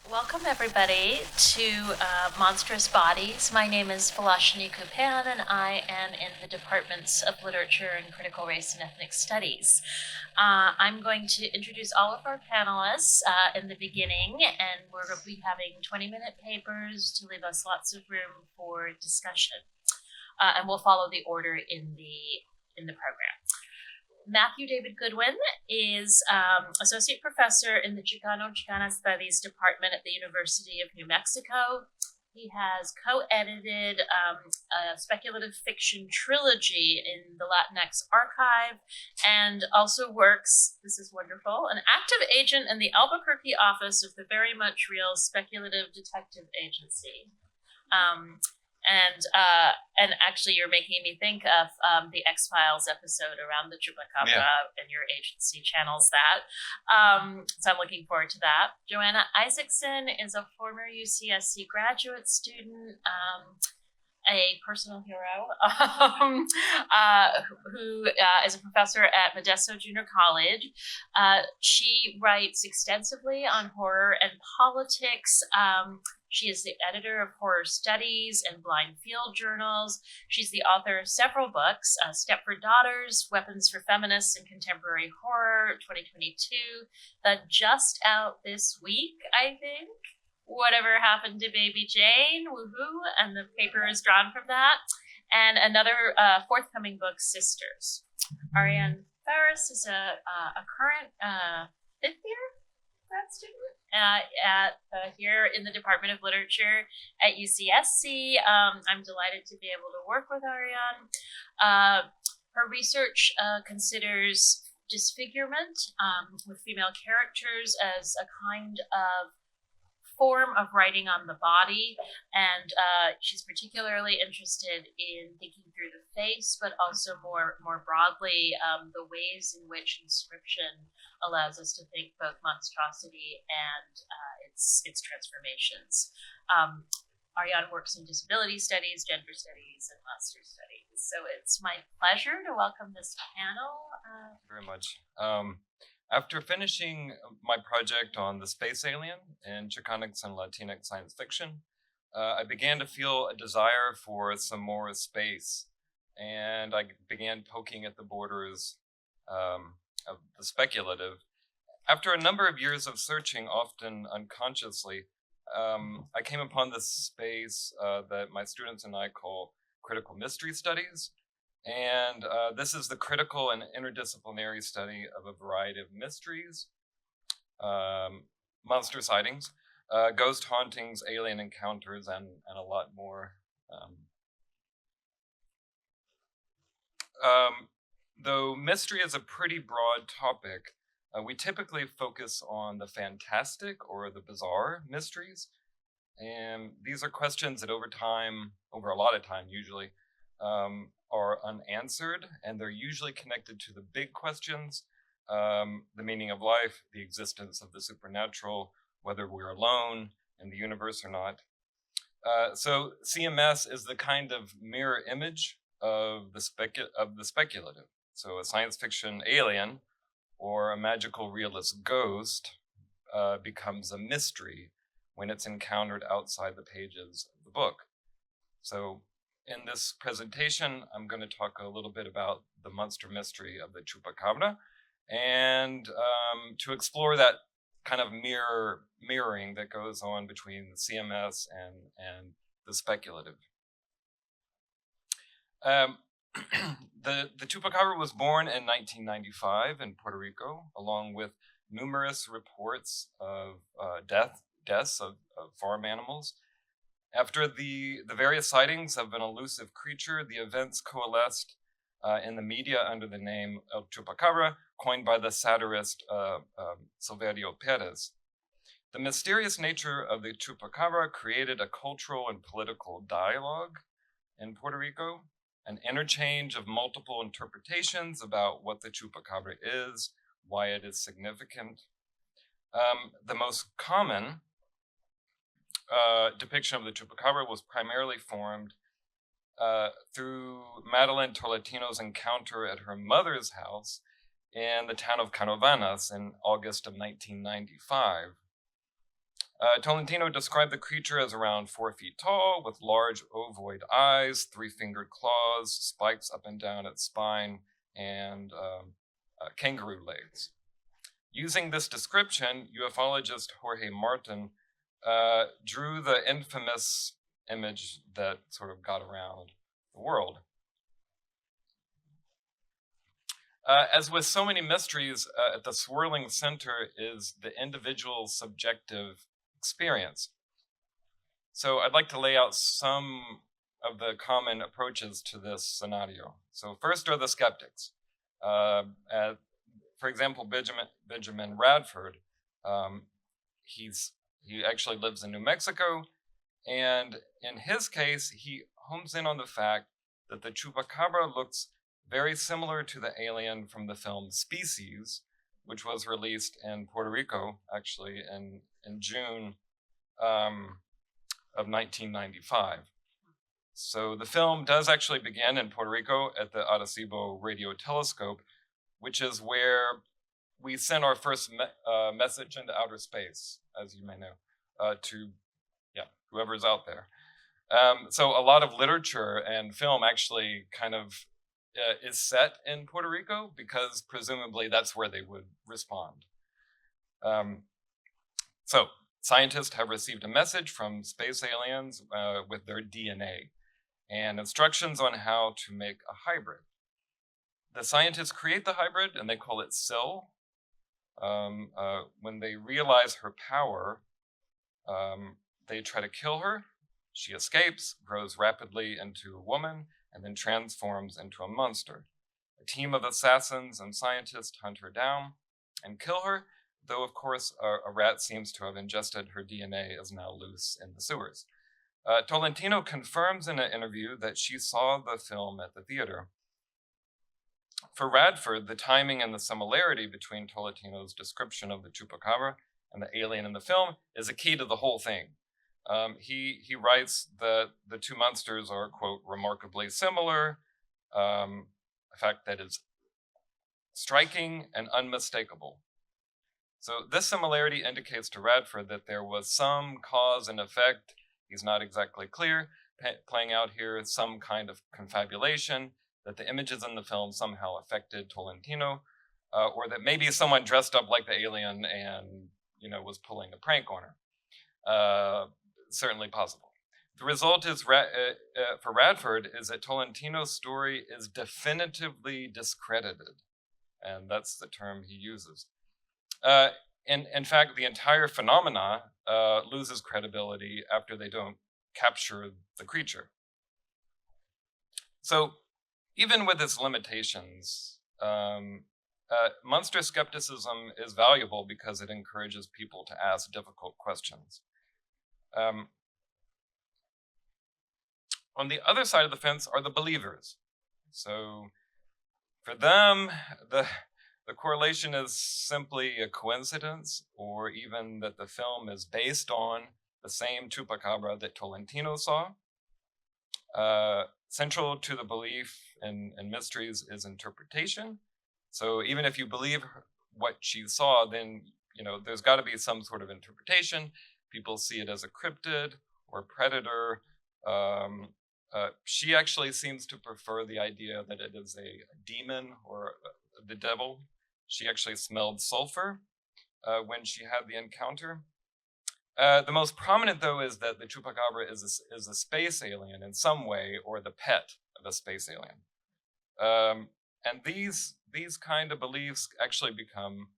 Welcome, everybody, to Monstrous Bodies. My name is Vilashini Cooppan, and I am in the Departments of Literature and Critical Race and Ethnic Studies. I'm going to introduce all of our panelists in the beginning, and we're going to be having 20-minute papers to leave us lots of room for discussion. And we'll follow the order in the program. Matthew David Goodwin is Associate Professor in the Chicano-Chicana Studies Department at the University of New Mexico. He has co-edited a speculative fiction trilogy in the Latinx Archive and also works, this is wonderful, an active agent in the Albuquerque office of the Very Much Real Speculative Detective Agency. And actually, you're making me think of the X-Files episode around the Chupacabra, and your agency channels that. So I'm looking forward to that. Johanna Isaacson is a former UCSC graduate student, a personal hero, who is a professor at Modesto Junior College. She writes extensively on horror and politics. She is the editor of Horror Studies and Blind Field journals. She's the author of several books, Stepford Daughters, Weapons for Feminists in Contemporary Horror, 2022, just out this week, I think. Whatever Happened to Baby Jane, woohoo, and the paper is drawn from that. And another forthcoming book, Sisters. Ariane Farris is a current fifth year grad student here in the Department of Literature at UCSC. I'm delighted to be able to work with Ariane. Her research considers disfigurement with female characters as a kind of form of writing on the body, and she's particularly interested in thinking through the face, but also more broadly the ways in which inscription allows us to think both monstrosity and its transformations. Ariane works in disability studies, gender studies, and monster studies. So it's my pleasure to welcome this panel. Thank you very much. After finishing my project on the space alien in Chicanx and Latinx science fiction, I began to feel a desire for some more space, and I began poking at the borders of the speculative. After a number of years of searching, often unconsciously, I came upon this space that my students and I call critical mystery studies. And this is the critical and interdisciplinary study of a variety of mysteries, monster sightings, ghost hauntings, alien encounters, and a lot more. Though mystery is a pretty broad topic, we typically focus on the fantastic or the bizarre mysteries. And these are questions that over a lot of time usually, are unanswered, and they're usually connected to the big questions, the meaning of life, the existence of the supernatural, whether we're alone in the universe or not. So CMS is the kind of mirror image of the speculative. So a science fiction alien or a magical realist ghost becomes a mystery when it's encountered outside the pages of the book. So in this presentation, I'm going to talk a little bit about the monster mystery of the Chupacabra, and to explore that kind of mirroring that goes on between the CMS and the speculative. The Chupacabra was born in 1995 in Puerto Rico, along with numerous reports of deaths of farm animals. After the various sightings of an elusive creature, the events coalesced in the media under the name El Chupacabra, coined by the satirist Silverio Perez. The mysterious nature of the Chupacabra created a cultural and political dialogue in Puerto Rico, an interchange of multiple interpretations about what the Chupacabra is, why it is significant. The most common depiction of the Chupacabra was primarily formed through Madeline Tolentino's encounter at her mother's house in the town of Canovanas in August of 1995. Tolentino described the creature as around 4 feet tall, with large ovoid eyes, 3-fingered claws, spikes up and down its spine, and kangaroo legs. Using this description, ufologist Jorge Martin drew the infamous image that sort of got around the world. As with so many mysteries, at the swirling center is the individual's subjective experience. So I'd like to lay out some of the common approaches to this scenario. So first are the skeptics. For example, Benjamin Radford, he actually lives in New Mexico, and in his case, he homes in on the fact that the Chupacabra looks very similar to the alien from the film Species, which was released in Puerto Rico, actually, in June of 1995. So the film does actually begin in Puerto Rico at the Arecibo Radio Telescope, which is where we sent our first message into outer space, as you may know, to whoever's out there. So a lot of literature and film actually kind of is set in Puerto Rico because presumably that's where they would respond. So scientists have received a message from space aliens with their DNA and instructions on how to make a hybrid. The scientists create the hybrid and they call it Syl. When they realize her power, they try to kill her. She escapes, grows rapidly into a woman, and then transforms into a monster. A team of assassins and scientists hunt her down and kill her, though of course a rat seems to have ingested her DNA, is now loose in the sewers. Tolentino confirms in an interview that she saw the film at the theater. For Radford, the timing and the similarity between Tolentino's description of the Chupacabra and the alien in the film is a key to the whole thing. He writes that the two monsters are, quote, remarkably similar, a fact that is striking and unmistakable. So this similarity indicates to Radford that there was some cause and effect. He's not exactly clear, playing out here some kind of confabulation, that the images in the film somehow affected Tolentino, or that maybe someone dressed up like the alien and, was pulling a prank on her. Certainly possible. The result is, for Radford, is that Tolentino's story is definitively discredited, and that's the term he uses. In fact, the entire phenomena loses credibility after they don't capture the creature. So, even with its limitations, monstrous skepticism is valuable because it encourages people to ask difficult questions. On the other side of the fence are the believers. So for them, the correlation is simply a coincidence, or even that the film is based on the same Chupacabra that Tolentino saw. Central to the belief in mysteries is interpretation. So even if you believe what she saw, then there's got to be some sort of interpretation. People see it as a cryptid or predator. She actually seems to prefer the idea that it is a demon or the devil. She actually smelled sulfur when she had the encounter. The most prominent, though, is that the Chupacabra is a space alien in some way, or the pet of a space alien. And these kind of beliefs actually become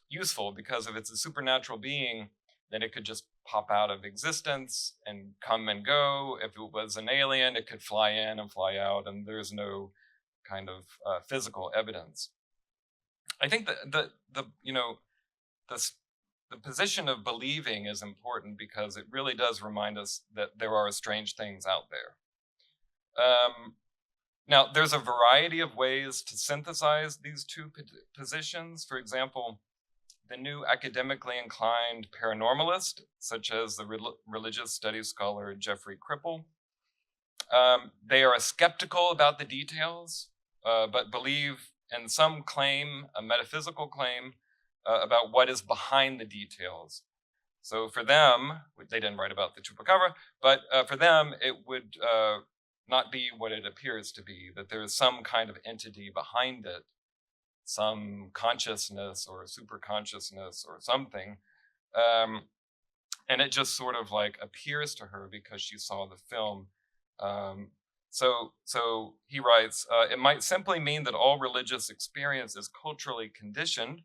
useful because if it's a supernatural being, then it could just pop out of existence and come and go. If it was an alien, it could fly in and fly out, and there's no kind of physical evidence. I think that the position of believing is important because it really does remind us that there are strange things out there. Now, there's a variety of ways to synthesize these two positions. For example, the new academically inclined paranormalist, such as the religious studies scholar Jeffrey Kripal. They are skeptical about the details, but believe in some claim, a metaphysical claim, about what is behind the details. So for them, they didn't write about the Chupacabra, but for them, it would not be what it appears to be, that there is some kind of entity behind it, some consciousness or super consciousness or something. And it just sort of like appears to her because she saw the film. So he writes, it might simply mean that all religious experience is culturally conditioned,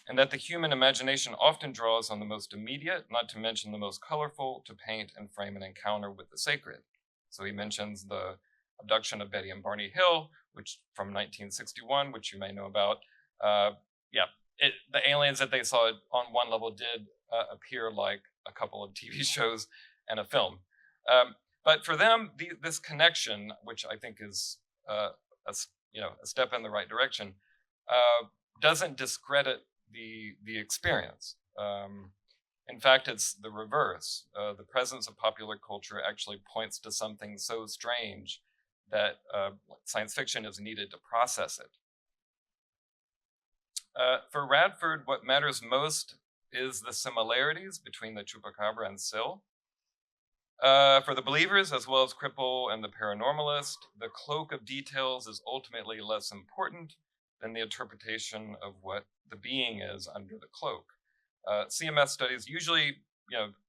and that the human imagination often draws on the most immediate, not to mention the most colorful, to paint and frame an encounter with the sacred. So he mentions the abduction of Betty and Barney Hill, which from 1961, which you may know about. The aliens that they saw on one level did appear like a couple of TV shows and a film. But for them, this connection, which I think is a step in the right direction, doesn't discredit the experience. In fact, it's the reverse. The presence of popular culture actually points to something so strange that science fiction is needed to process it. For Radford, what matters most is the similarities between the Chupacabra and Syl. For the believers, as well as Cripple and the paranormalist, the cloak of details is ultimately less important than the interpretation of what the being is under the cloak. CMS studies usually,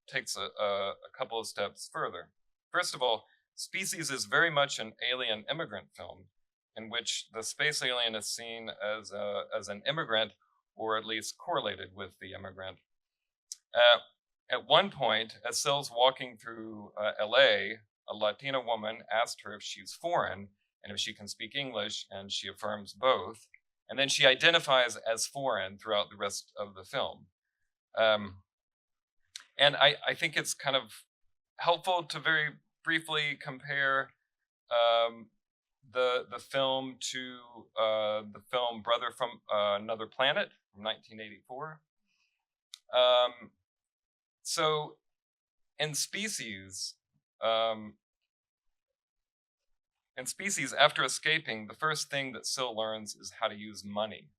takes a couple of steps further. First of all, Species is very much an alien immigrant film, in which the space alien is seen as an immigrant, or at least correlated with the immigrant. At one point, as Syl's walking through LA, a Latina woman asked her if she's foreign and if she can speak English, and she affirms both. And then she identifies as foreign throughout the rest of the film. And I think it's kind of helpful to very briefly compare the film to the film Brother from Another Planet from 1984. So in Species, after escaping, the first thing that Syl learns is how to use money.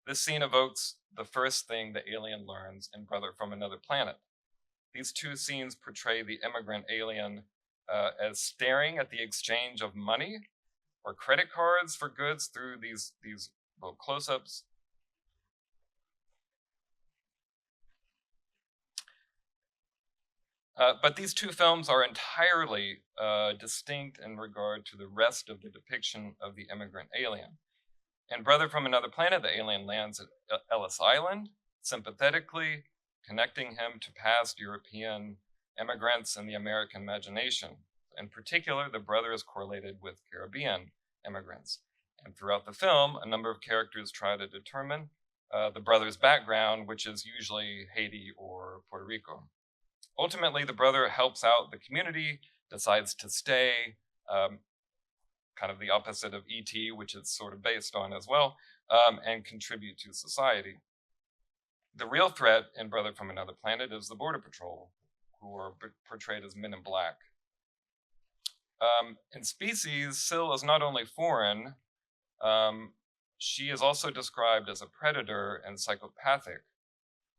This scene evokes the first thing the alien learns in Brother from Another Planet. These two scenes portray the immigrant alien as staring at the exchange of money or credit cards for goods through these little close-ups. But these two films are entirely distinct in regard to the rest of the depiction of the immigrant alien. In Brother from Another Planet, the alien lands at Ellis Island, sympathetically connecting him to past European immigrants in the American imagination. In particular, the brother is correlated with Caribbean immigrants. And throughout the film, a number of characters try to determine the brother's background, which is usually Haiti or Puerto Rico. Ultimately, the brother helps out the community, decides to stay, kind of the opposite of E.T., which it's sort of based on as well, and contribute to society. The real threat in Brother from Another Planet is the Border Patrol, who are portrayed as men in black. In Species, Syl is not only foreign, she is also described as a predator and psychopathic.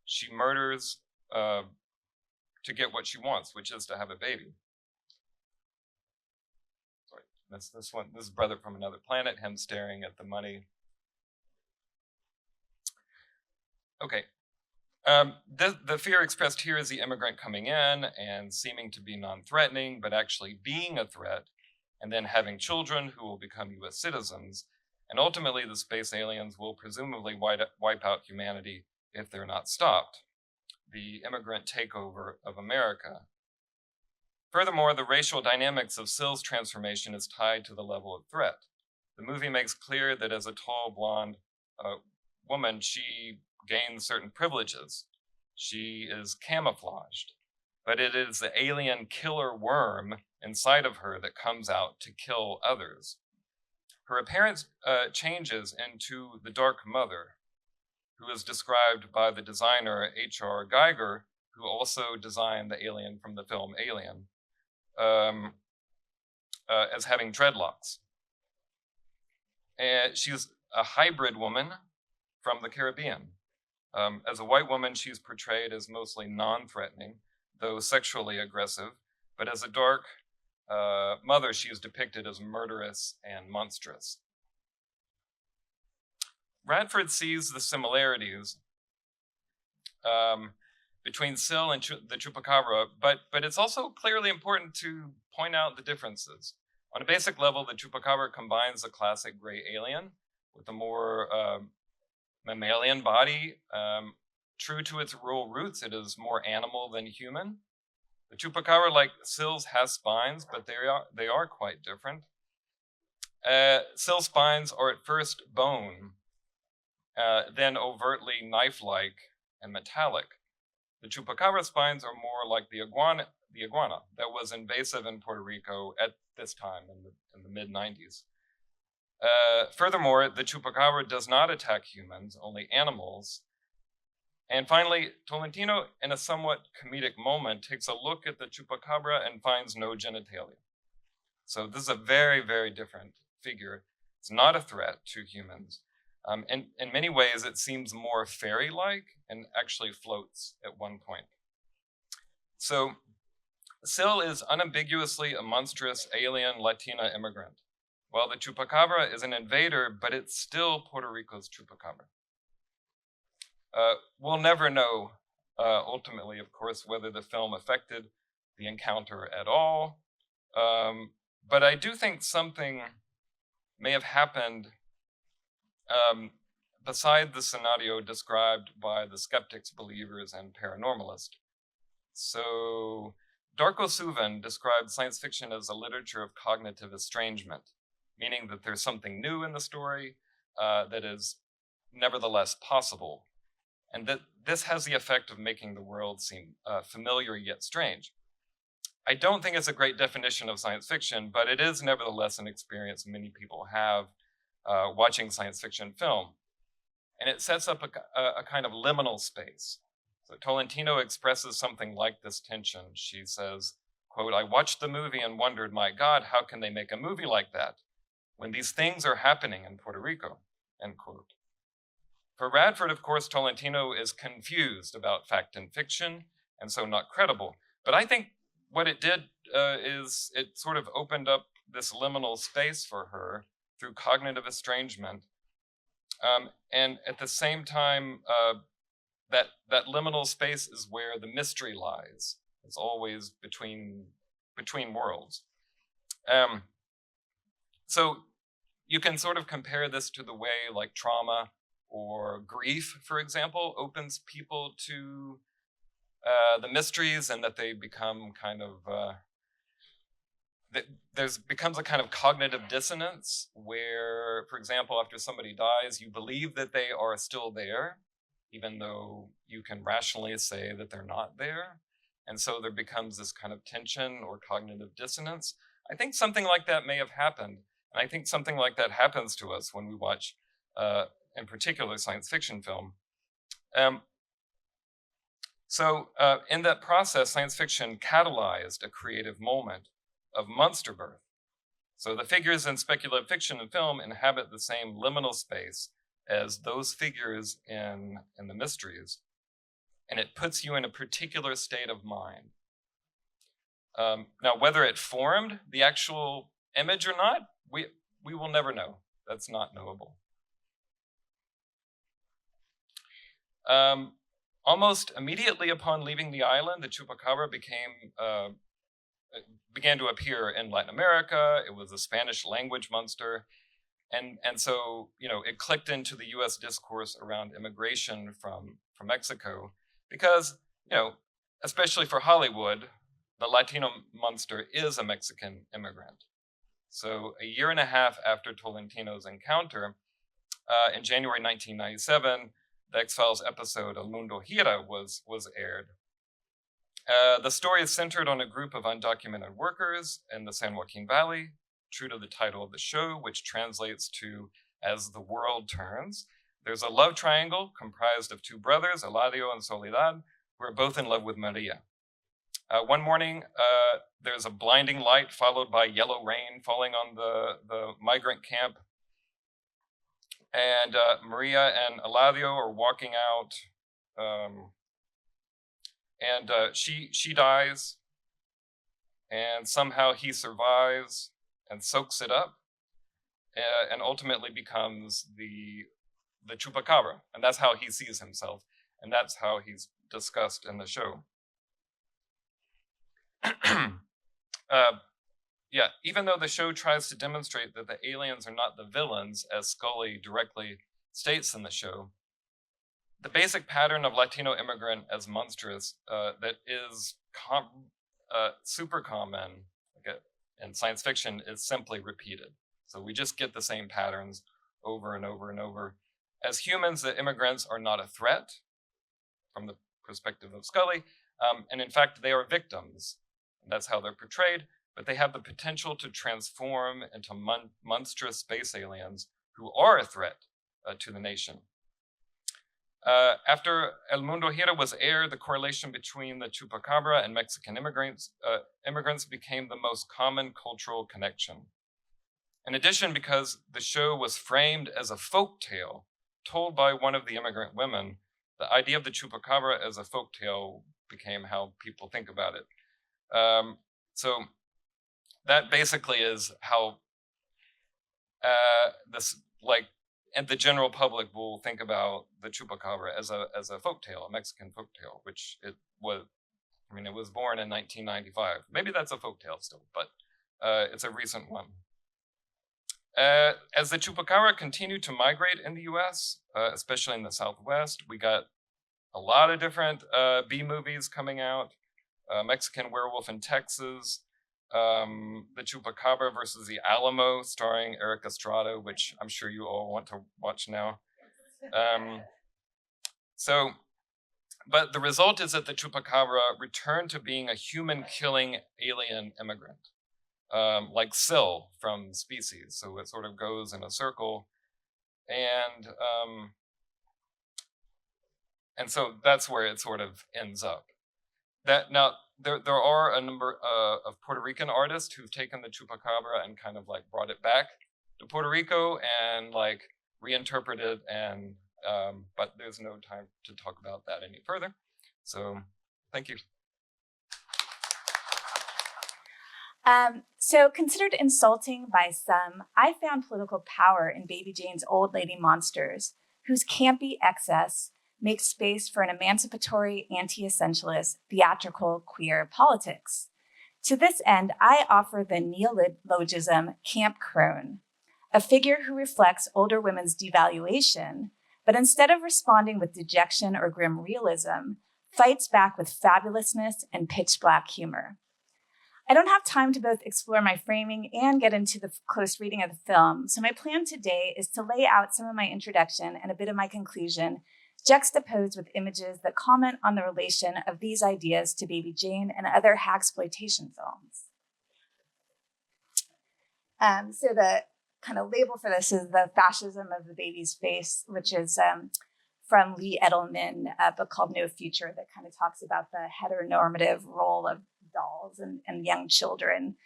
She murders to get what she wants, which is to have a baby. Sorry, that's this one. This is Brother from Another Planet, him staring at the money. Okay. The fear expressed here is the immigrant coming in and seeming to be non-threatening, but actually being a threat, and then having children who will become US citizens. And ultimately, the space aliens will presumably wipe out humanity if they're not stopped. The immigrant takeover of America. Furthermore, the racial dynamics of Syl's transformation is tied to the level of threat. The movie makes clear that as a tall, blonde woman, she gains certain privileges. She is camouflaged, but it is the alien killer worm inside of her that comes out to kill others. Her appearance changes into the Dark Mother, who is described by the designer H.R. Geiger, who also designed the alien from the film Alien, as having dreadlocks. And she's a hybrid woman from the Caribbean. As a white woman, she's portrayed as mostly non-threatening, though sexually aggressive, but as a dark mother, she is depicted as murderous and monstrous. Radford sees the similarities between Syl and the Chupacabra, but it's also clearly important to point out the differences. On a basic level, the Chupacabra combines the classic gray alien with a more mammalian body. True to its rural roots, it is more animal than human. The Chupacabra, like Syl's, has spines, but they are quite different. Syl's spines are at first bone, then overtly knife-like and metallic. The Chupacabra spines are more like the iguana that was invasive in Puerto Rico at this time in the mid-90s. Furthermore, the Chupacabra does not attack humans, only animals. And finally, Tolentino, in a somewhat comedic moment, takes a look at the Chupacabra and finds no genitalia. So this is a very, very different figure. It's not a threat to humans. And in many ways, it seems more fairy-like and actually floats at one point. So Syl is unambiguously a monstrous alien Latina immigrant, while the Chupacabra is an invader, but it's still Puerto Rico's Chupacabra. We'll never know, ultimately, of course, whether the film affected the encounter at all, but I do think something may have happened beside the scenario described by the skeptics, believers, and paranormalists. So Darko Suvin described science fiction as a literature of cognitive estrangement, meaning that there's something new in the story that is nevertheless possible, and that this has the effect of making the world seem familiar yet strange. I don't think it's a great definition of science fiction, but it is nevertheless an experience many people have watching science fiction film. And it sets up a kind of liminal space. So Tolentino expresses something like this tension. She says, quote, "I watched the movie and wondered, my God, how can they make a movie like that when these things are happening in Puerto Rico," end quote. For Radford, of course, Tolentino is confused about fact and fiction, and so not credible. But I think what it did is it sort of opened up this liminal space for her through cognitive estrangement. And at the same time, that liminal space is where the mystery lies. It's always between worlds. So you can sort of compare this to the way like trauma or grief, for example, opens people to the mysteries, and that they become kind of becomes a kind of cognitive dissonance where, for example, after somebody dies, you believe that they are still there, even though you can rationally say that they're not there. And so there becomes this kind of tension or cognitive dissonance. I think something like that may have happened. And I think something like that happens to us when we watch, in particular, science fiction film. So in that process, science fiction catalyzed a creative moment of monster birth. So the figures in speculative fiction and film inhabit the same liminal space as those figures in the mysteries, and it puts you in a particular state of mind. Now, whether it formed the actual image or not, we will never know. That's not knowable. Almost immediately upon leaving the island, the Chupacabra began to appear in Latin America. It was a Spanish language monster. And so, it clicked into the US discourse around immigration from Mexico because, especially for Hollywood, the Latino monster is a Mexican immigrant. So a year and a half after Tolentino's encounter, in January 1997, the X-Files episode El Mundo Gira was aired. The story is centered on a group of undocumented workers in the San Joaquin Valley, true to the title of the show, which translates to As the World Turns. There's a love triangle comprised of two brothers, Eladio and Soledad, who are both in love with Maria. One morning, there's a blinding light followed by yellow rain falling on the migrant camp. And Maria and Eladio are walking out She dies, and somehow he survives and soaks it up, and ultimately becomes the Chupacabra, and that's how he sees himself, and that's how he's discussed in the show. Yeah, even though the show tries to demonstrate that the aliens are not the villains, as Scully directly states in the show, the basic pattern of Latino immigrant as monstrous that is super common in science fiction is simply repeated. So we just get the same patterns over and over and over. As humans, the immigrants are not a threat from the perspective of Scully, and in fact, they are victims. And that's how they're portrayed, but they have the potential to transform into monstrous space aliens who are a threat to the nation. After El Mundo Gira was aired, the correlation between the Chupacabra and Mexican immigrants became the most common cultural connection. In addition, because the show was framed as a folk tale told by one of the immigrant women, the idea of the Chupacabra as a folk tale became how people think about it. So that basically is how and the general public will think about the Chupacabra as a folktale, a Mexican folktale, which it was. I mean, it was born in 1995. Maybe that's a folktale still, but it's a recent one. As the Chupacabra continued to migrate in the U.S., especially in the Southwest, we got a lot of different B movies coming out. Mexican Werewolf in Texas, the Chupacabra versus the Alamo, starring Eric Estrada, which I'm sure you all want to watch now. But the result is that the Chupacabra returned to being a human-killing alien immigrant, like Syl from Species. So it sort of goes in a circle, and so that's where it sort of ends up. That now there are a number of Puerto Rican artists who've taken the Chupacabra and kind of like brought it back to Puerto Rico and like reinterpreted, and but there's no time to talk about that any further. So thank you. So considered insulting by some, I found political power in Baby Jane's old lady monsters, whose campy excess makes space for an emancipatory, anti-essentialist, theatrical, queer politics. To this end, I offer the neologism Camp Crone, a figure who reflects older women's devaluation, but instead of responding with dejection or grim realism, fights back with fabulousness and pitch black humor. I don't have time to both explore my framing and get into the close reading of the film, so my plan today is to lay out some of my introduction and a bit of my conclusion, juxtaposed with images that comment on the relation of these ideas to Baby Jane and other hagsploitation films. So the kind of label for this is The Fascism of the Baby's Face, which is from Lee Edelman, a book called No Future, that kind of talks about the heteronormative role of dolls and young children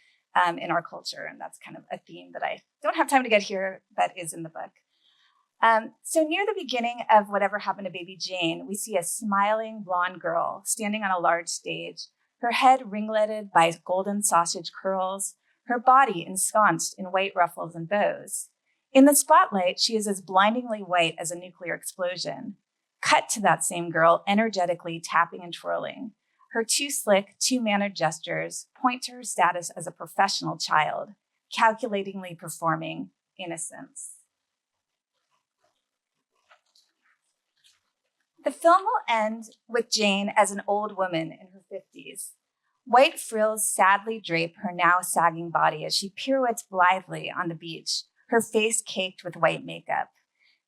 in our culture. And that's kind of a theme that I don't have time to get here, but is in the book. So near the beginning of Whatever Happened to Baby Jane, we see a smiling blonde girl standing on a large stage, her head ringleted by golden sausage curls, her body ensconced in white ruffles and bows. In the spotlight, she is as blindingly white as a nuclear explosion. Cut to that same girl energetically tapping and twirling. Her too slick, too mannered gestures point to her status as a professional child, calculatingly performing innocence. The film will end with Jane as an old woman in her 50s. White frills sadly drape her now sagging body as she pirouettes blithely on the beach, her face caked with white makeup.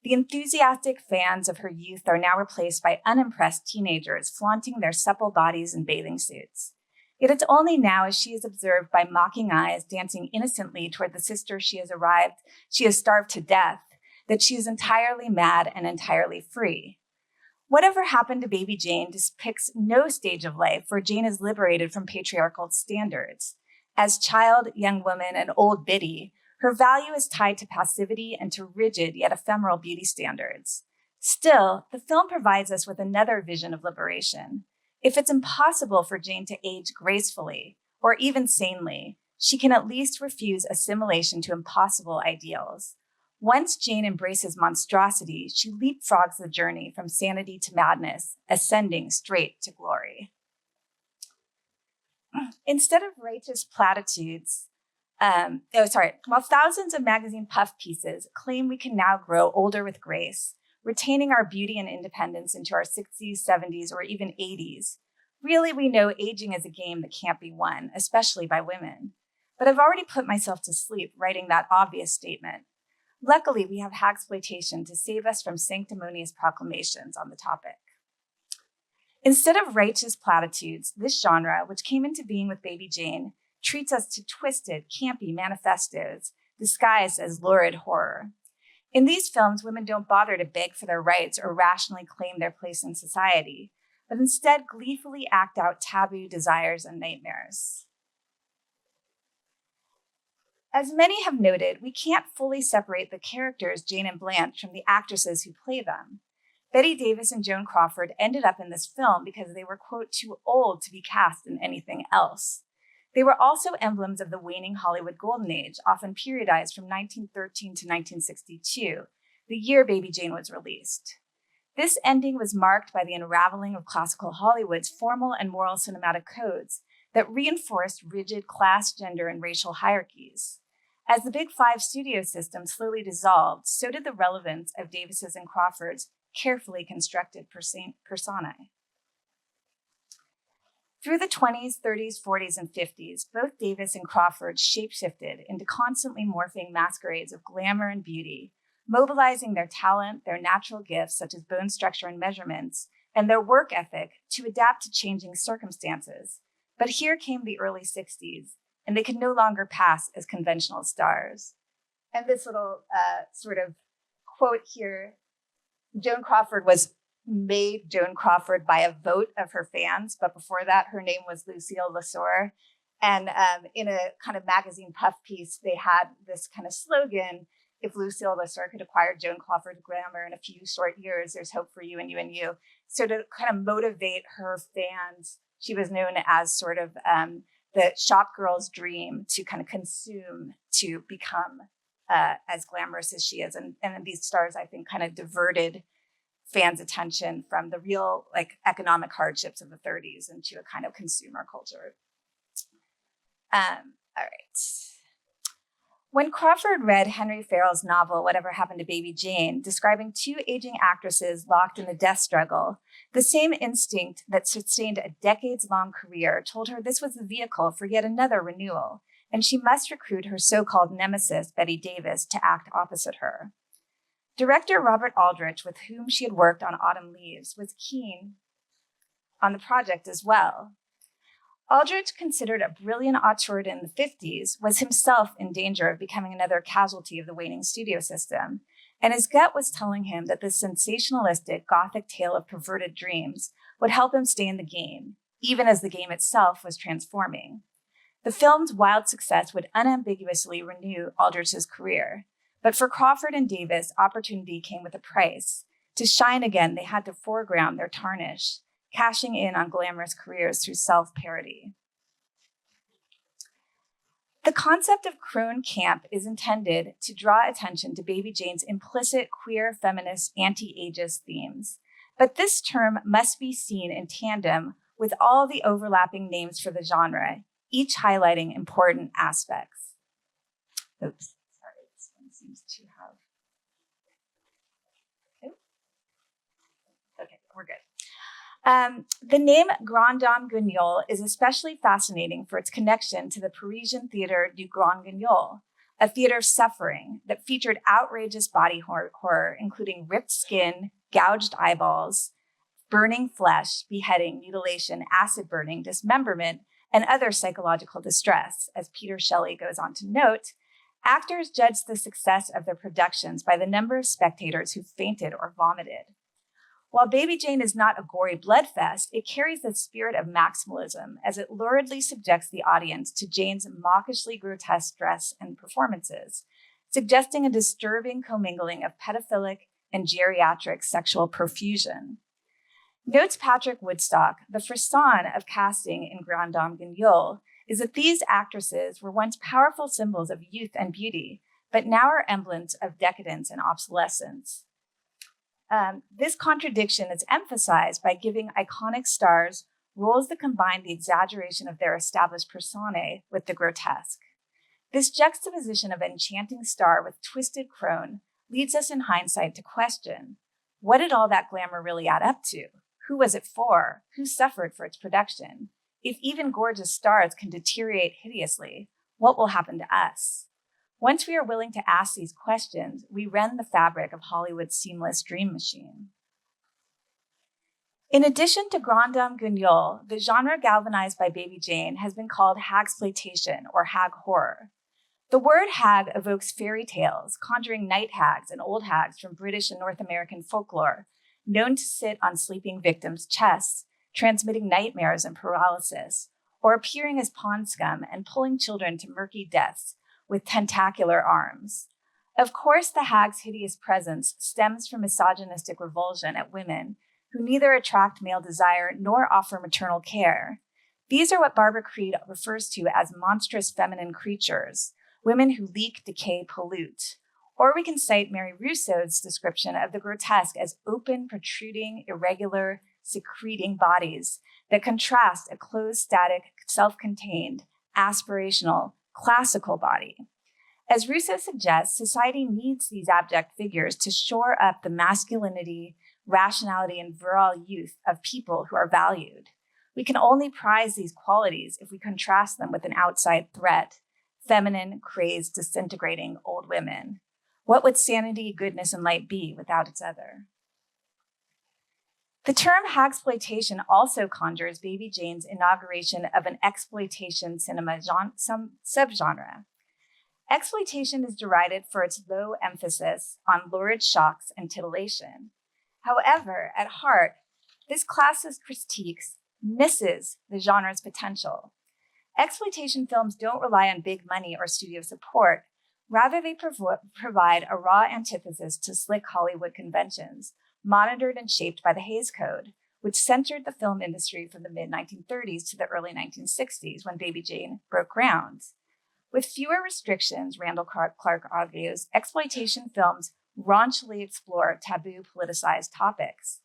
The enthusiastic fans of her youth are now replaced by unimpressed teenagers flaunting their supple bodies in bathing suits. Yet it's only now, as she is observed by mocking eyes dancing innocently toward the sister she has starved to death, that she is entirely mad and entirely free. Whatever Happened to Baby Jane depicts no stage of life where Jane is liberated from patriarchal standards. As child, young woman, and old biddy, her value is tied to passivity and to rigid yet ephemeral beauty standards. Still, the film provides us with another vision of liberation. If it's impossible for Jane to age gracefully, or even sanely, she can at least refuse assimilation to impossible ideals. Once Jane embraces monstrosity, she leapfrogs the journey from sanity to madness, ascending straight to glory. Instead of righteous platitudes, while thousands of magazine puff pieces claim we can now grow older with grace, retaining our beauty and independence into our 60s, 70s, or even 80s, really we know aging is a game that can't be won, especially by women. But I've already put myself to sleep writing that obvious statement. Luckily, we have hagsploitation to save us from sanctimonious proclamations on the topic. Instead of righteous platitudes, this genre, which came into being with Baby Jane, treats us to twisted, campy manifestos disguised as lurid horror. In these films, women don't bother to beg for their rights or rationally claim their place in society, but instead gleefully act out taboo desires and nightmares. As many have noted, we can't fully separate the characters Jane and Blanche from the actresses who play them. Bette Davis and Joan Crawford ended up in this film because they were, quote, too old to be cast in anything else. They were also emblems of the waning Hollywood golden age, often periodized from 1913 to 1962, the year Baby Jane was released. This ending was marked by the unraveling of classical Hollywood's formal and moral cinematic codes that reinforced rigid class, gender, and racial hierarchies. As the Big Five studio system slowly dissolved, so did the relevance of Davis's and Crawford's carefully constructed personae. Through the 20s, 30s, 40s, and 50s, both Davis and Crawford shapeshifted into constantly morphing masquerades of glamour and beauty, mobilizing their talent, their natural gifts, such as bone structure and measurements, and their work ethic to adapt to changing circumstances. But here came the early 60s, and they could no longer pass as conventional stars. And this little sort of quote here, Joan Crawford was made Joan Crawford by a vote of her fans, but before that, her name was Lucille Lesor. And in a kind of magazine puff piece, they had this kind of slogan, if Lucille Lesor could acquire Joan Crawford's glamour in a few short years, there's hope for you and you and you. So to kind of motivate her fans, she was known as sort of the shop girl's dream to kind of consume, to become as glamorous as she is. And these stars, I think, kind of diverted fans' attention from the real economic hardships of the 30s into a kind of consumer culture. All right. When Crawford read Henry Farrell's novel, Whatever Happened to Baby Jane, describing two aging actresses locked in the death struggle, the same instinct that sustained a decades-long career told her this was the vehicle for yet another renewal, and she must recruit her so-called nemesis, Bette Davis, to act opposite her. Director Robert Aldrich, with whom she had worked on Autumn Leaves, was keen on the project as well. Aldrich, considered a brilliant auteur in the 50s, was himself in danger of becoming another casualty of the waning studio system, and his gut was telling him that this sensationalistic Gothic tale of perverted dreams would help him stay in the game, even as the game itself was transforming. The film's wild success would unambiguously renew Aldrich's career, but for Crawford and Davis, opportunity came with a price. To shine again, they had to foreground their tarnish, cashing in on glamorous careers through self-parody. The concept of crone camp is intended to draw attention to Baby Jane's implicit queer, feminist, anti-ageist themes. But this term must be seen in tandem with all the overlapping names for the genre, each highlighting important aspects. Oops, sorry, this one seems to have... Okay, we're good. The name Grand Dame Guignol is especially fascinating for its connection to the Parisian theater du Grand Guignol, a theater of suffering that featured outrageous body horror, including ripped skin, gouged eyeballs, burning flesh, beheading, mutilation, acid burning, dismemberment, and other psychological distress. As Peter Shelley goes on to note, actors judged the success of their productions by the number of spectators who fainted or vomited. While Baby Jane is not a gory bloodfest, it carries the spirit of maximalism as it luridly subjects the audience to Jane's mawkishly grotesque dress and performances, suggesting a disturbing commingling of pedophilic and geriatric sexual profusion. Notes Patrick Woodstock, the frisson of casting in Grand Dame Guignol is that these actresses were once powerful symbols of youth and beauty, but now are emblems of decadence and obsolescence. This contradiction is emphasized by giving iconic stars roles that combine the exaggeration of their established personae with the grotesque. This juxtaposition of enchanting star with twisted crone leads us in hindsight to question, what did all that glamour really add up to? Who was it for? Who suffered for its production? If even gorgeous stars can deteriorate hideously, what will happen to us? Once we are willing to ask these questions, we rend the fabric of Hollywood's seamless dream machine. In addition to Grand Dame Guignol, the genre galvanized by Baby Jane has been called hagsploitation or hag horror. The word hag evokes fairy tales, conjuring night hags and old hags from British and North American folklore, known to sit on sleeping victims' chests, transmitting nightmares and paralysis, or appearing as pond scum and pulling children to murky deaths with tentacular arms. Of course, the hag's hideous presence stems from misogynistic revulsion at women who neither attract male desire nor offer maternal care. These are what Barbara Creed refers to as monstrous feminine creatures, women who leak, decay, pollute. Or we can cite Mary Rousseau's description of the grotesque as open, protruding, irregular, secreting bodies that contrast a closed, static, self-contained, aspirational, classical body. As Rousseau suggests, society needs these abject figures to shore up the masculinity, rationality, and virile youth of people who are valued. We can only prize these qualities if we contrast them with an outside threat, feminine, crazed, disintegrating old women. What would sanity, goodness, and light be without its other? The term hagsploitation also conjures Baby Jane's inauguration of an exploitation cinema subgenre. Exploitation is derided for its low emphasis on lurid shocks and titillation. However, at heart, this class's critiques misses the genre's potential. Exploitation films don't rely on big money or studio support. Rather, they provide a raw antithesis to slick Hollywood conventions, monitored and shaped by the Hays Code, which centered the film industry from the mid-1930s to the early 1960s when Baby Jane broke ground. With fewer restrictions, Randall Clark argues, exploitation films raunchily explore taboo politicized topics.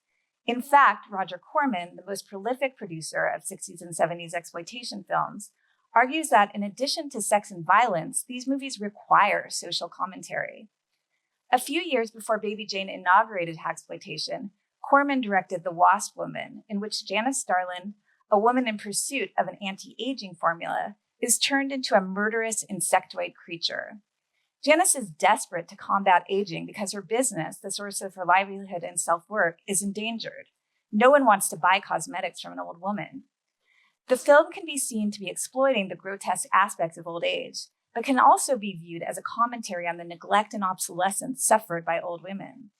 In fact, Roger Corman, the most prolific producer of 60s and 70s exploitation films, argues that in addition to sex and violence, these movies require social commentary. A few years before Baby Jane inaugurated hagsploitation, Corman directed The Wasp Woman, in which Janice Starlin, a woman in pursuit of an anti-aging formula, is turned into a murderous insectoid creature. Janice is desperate to combat aging because her business, the source of her livelihood and self-worth, is endangered. No one wants to buy cosmetics from an old woman. The film can be seen to be exploiting the grotesque aspects of old age, but can also be viewed as a commentary on the neglect and obsolescence suffered by old women.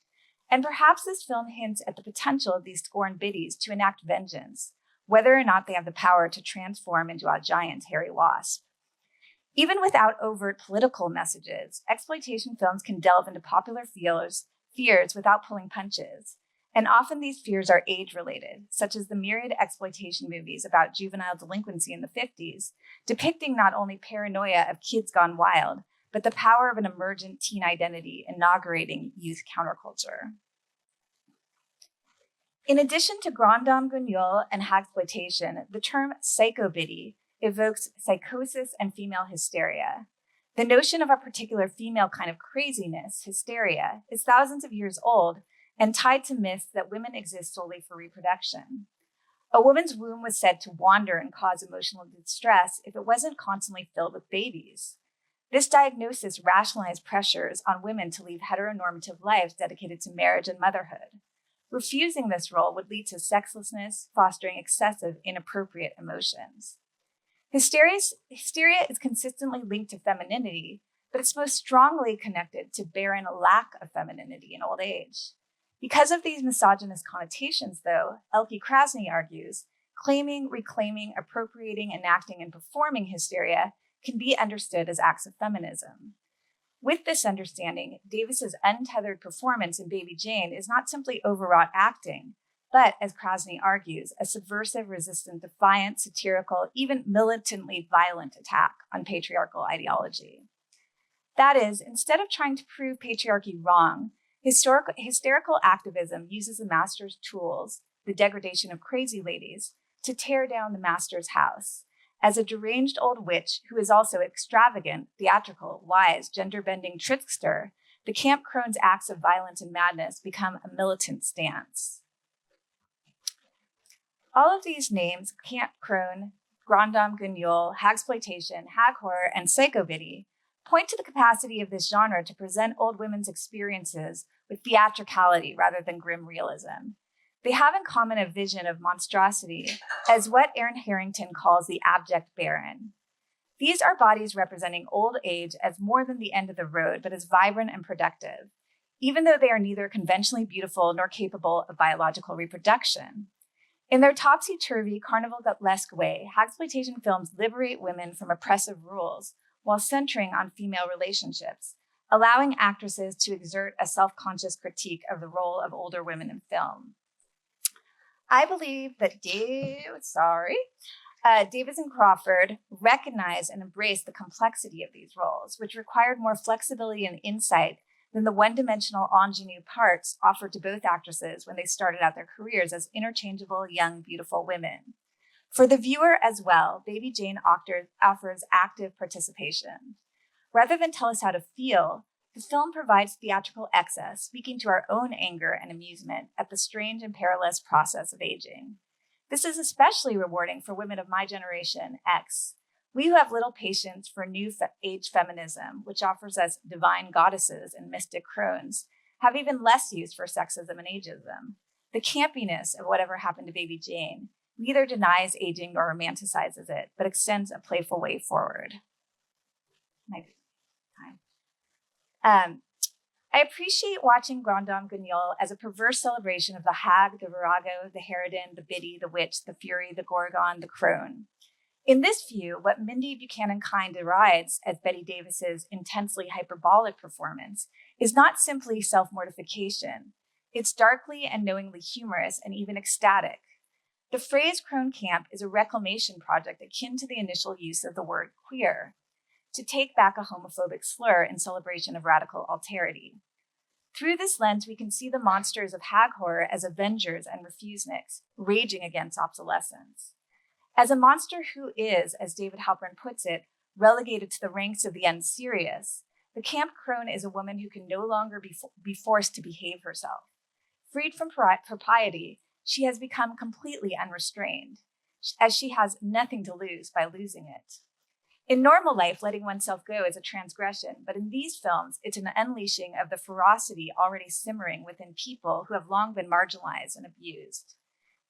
And perhaps this film hints at the potential of these scorned biddies to enact vengeance, whether or not they have the power to transform into a giant hairy wasp. Even without overt political messages, exploitation films can delve into popular fears without pulling punches. And often these fears are age-related, such as the myriad exploitation movies about juvenile delinquency in the 50s, depicting not only paranoia of kids gone wild, but the power of an emergent teen identity inaugurating youth counterculture. In addition to Grand Dame Guignol and hagsploitation, the term psychobiddy evokes psychosis and female hysteria. The notion of a particular female kind of craziness, hysteria, is thousands of years old and tied to myths that women exist solely for reproduction. A woman's womb was said to wander and cause emotional distress if it wasn't constantly filled with babies. This diagnosis rationalized pressures on women to lead heteronormative lives dedicated to marriage and motherhood. Refusing this role would lead to sexlessness, fostering excessive, inappropriate emotions. Hysteria is consistently linked to femininity, but it's most strongly connected to barren lack of femininity in old age. Because of these misogynist connotations, though, Elke Krasny argues, claiming, reclaiming, appropriating, enacting, and performing hysteria can be understood as acts of feminism. With this understanding, Davis's untethered performance in Baby Jane is not simply overwrought acting, but, as Krasny argues, a subversive, resistant, defiant, satirical, even militantly violent attack on patriarchal ideology. That is, instead of trying to prove patriarchy wrong, hysterical activism uses the master's tools, the degradation of crazy ladies, to tear down the master's house. As a deranged old witch who is also extravagant, theatrical, wise, gender-bending trickster, the Camp Crone's acts of violence and madness become a militant stance. All of these names, Camp Crone, Grand Dame Guignol, Hagsploitation, Hag Horror, and Psychobiddy, point to the capacity of this genre to present old women's experiences with theatricality rather than grim realism. They have in common a vision of monstrosity as what Aaron Harrington calls the abject barren. These are bodies representing old age as more than the end of the road, but as vibrant and productive, even though they are neither conventionally beautiful nor capable of biological reproduction. In their topsy-turvy, carnivalesque way, Hagsploitation films liberate women from oppressive rules while centering on female relationships, allowing actresses to exert a self-conscious critique of the role of older women in film. I believe that Davis and Crawford recognized and embraced the complexity of these roles, which required more flexibility and insight than the one-dimensional ingenue parts offered to both actresses when they started out their careers as interchangeable, young, beautiful women. For the viewer as well, Baby Jane offers active participation. Rather than tell us how to feel, the film provides theatrical excess, speaking to our own anger and amusement at the strange and perilous process of aging. This is especially rewarding for women of my generation, X. We who have little patience for new age feminism, which offers us divine goddesses and mystic crones, have even less use for sexism and ageism. The campiness of Whatever Happened to Baby Jane neither denies aging nor romanticizes it, but extends a playful way forward. I appreciate watching Grand Dame Guignol as a perverse celebration of the hag, the virago, the harridan, the biddy, the witch, the fury, the gorgon, the crone. In this view, what Mindy Buchanan Kind derides as Bette Davis's intensely hyperbolic performance is not simply self-mortification. It's darkly and knowingly humorous and even ecstatic. The phrase crone camp is a reclamation project akin to the initial use of the word queer, to take back a homophobic slur in celebration of radical alterity. Through this lens, we can see the monsters of hag horror as avengers and refuseniks, raging against obsolescence. As a monster who is, as David Halpern puts it, relegated to the ranks of the unserious, the Camp Crone is a woman who can no longer be forced to behave herself. Freed from propriety, she has become completely unrestrained, as she has nothing to lose by losing it. In normal life, letting oneself go is a transgression, but in these films, it's an unleashing of the ferocity already simmering within people who have long been marginalized and abused.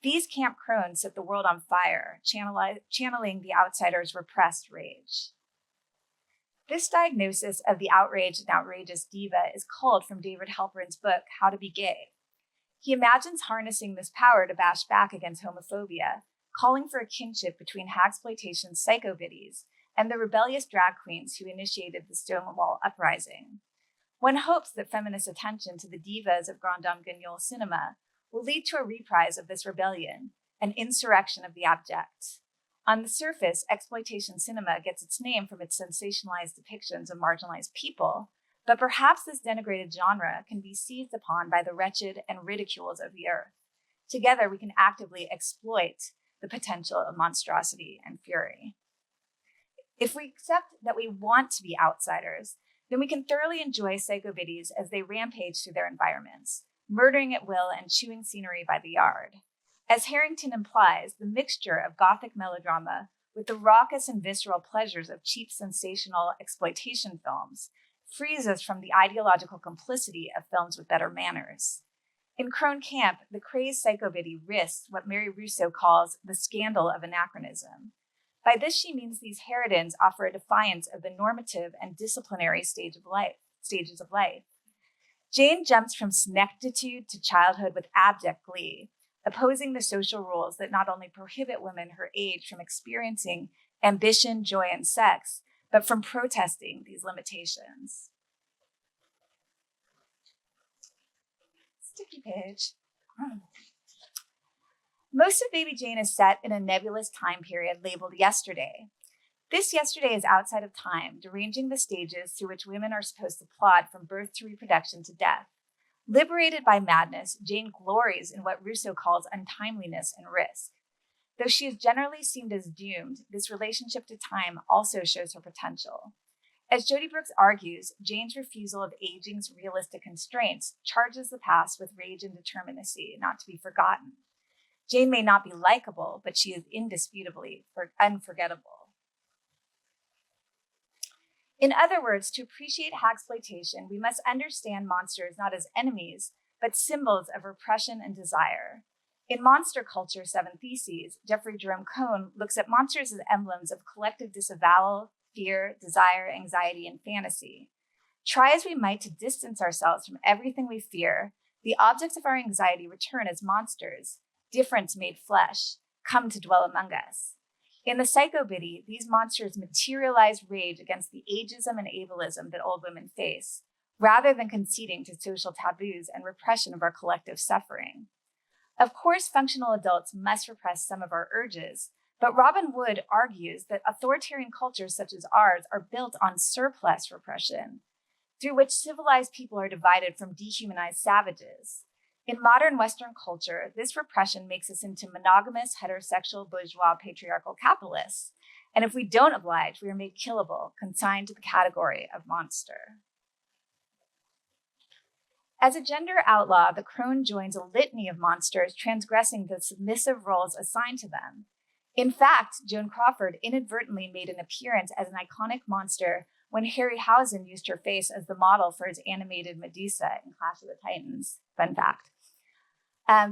These Camp Crones set the world on fire, channeling the outsider's repressed rage. This diagnosis of the outraged and outrageous diva is culled from David Halpern's book, How to Be Gay. He imagines harnessing this power to bash back against homophobia, calling for a kinship between Hagsploitation's psychobiddies and the rebellious drag queens who initiated the Stonewall Uprising. One hopes that feminist attention to the divas of Grand Dame Guignol cinema will lead to a reprise of this rebellion, an insurrection of the abject. On the surface, exploitation cinema gets its name from its sensationalized depictions of marginalized people, but perhaps this denigrated genre can be seized upon by the wretched and ridicules of the earth. Together, we can actively exploit the potential of monstrosity and fury. If we accept that we want to be outsiders, then we can thoroughly enjoy psychobiddies as they rampage through their environments, murdering at will and chewing scenery by the yard. As Harrington implies, the mixture of gothic melodrama with the raucous and visceral pleasures of cheap sensational exploitation films frees us from the ideological complicity of films with better manners. In Crone Camp, the crazed psychobiddy risks what Mary Russo calls the scandal of anachronism. By this, she means these harridans offer a defiance of the normative and disciplinary stages of life. Jane jumps from senectitude to childhood with abject glee, opposing the social rules that not only prohibit women her age from experiencing ambition, joy, and sex, but from protesting these limitations. Sticky page. Most of Baby Jane is set in a nebulous time period labeled yesterday. This yesterday is outside of time, deranging the stages through which women are supposed to plod from birth to reproduction to death. Liberated by madness, Jane glories in what Rousseau calls untimeliness and risk. Though she is generally seen as doomed, this relationship to time also shows her potential. As Jody Brooks argues, Jane's refusal of aging's realistic constraints charges the past with rage and determinacy, not to be forgotten. Jane may not be likable, but she is indisputably unforgettable. In other words, to appreciate hagsploitation, we must understand monsters not as enemies, but symbols of repression and desire. In Monster Culture, 7 Theses, Jeffrey Jerome Cohn looks at monsters as emblems of collective disavowal, fear, desire, anxiety, and fantasy. Try as we might to distance ourselves from everything we fear, the objects of our anxiety return as monsters, difference made flesh, come to dwell among us. In the Psycho-Biddy, these monsters materialize rage against the ageism and ableism that old women face, rather than conceding to social taboos and repression of our collective suffering. Of course, functional adults must repress some of our urges, but Robin Wood argues that authoritarian cultures such as ours are built on surplus repression, through which civilized people are divided from dehumanized savages. In modern Western culture, this repression makes us into monogamous, heterosexual, bourgeois, patriarchal capitalists. And if we don't oblige, we are made killable, consigned to the category of monster. As a gender outlaw, the Crone joins a litany of monsters transgressing the submissive roles assigned to them. In fact, Joan Crawford inadvertently made an appearance as an iconic monster when Harryhausen used her face as the model for his animated Medusa in Clash of the Titans. Fun fact.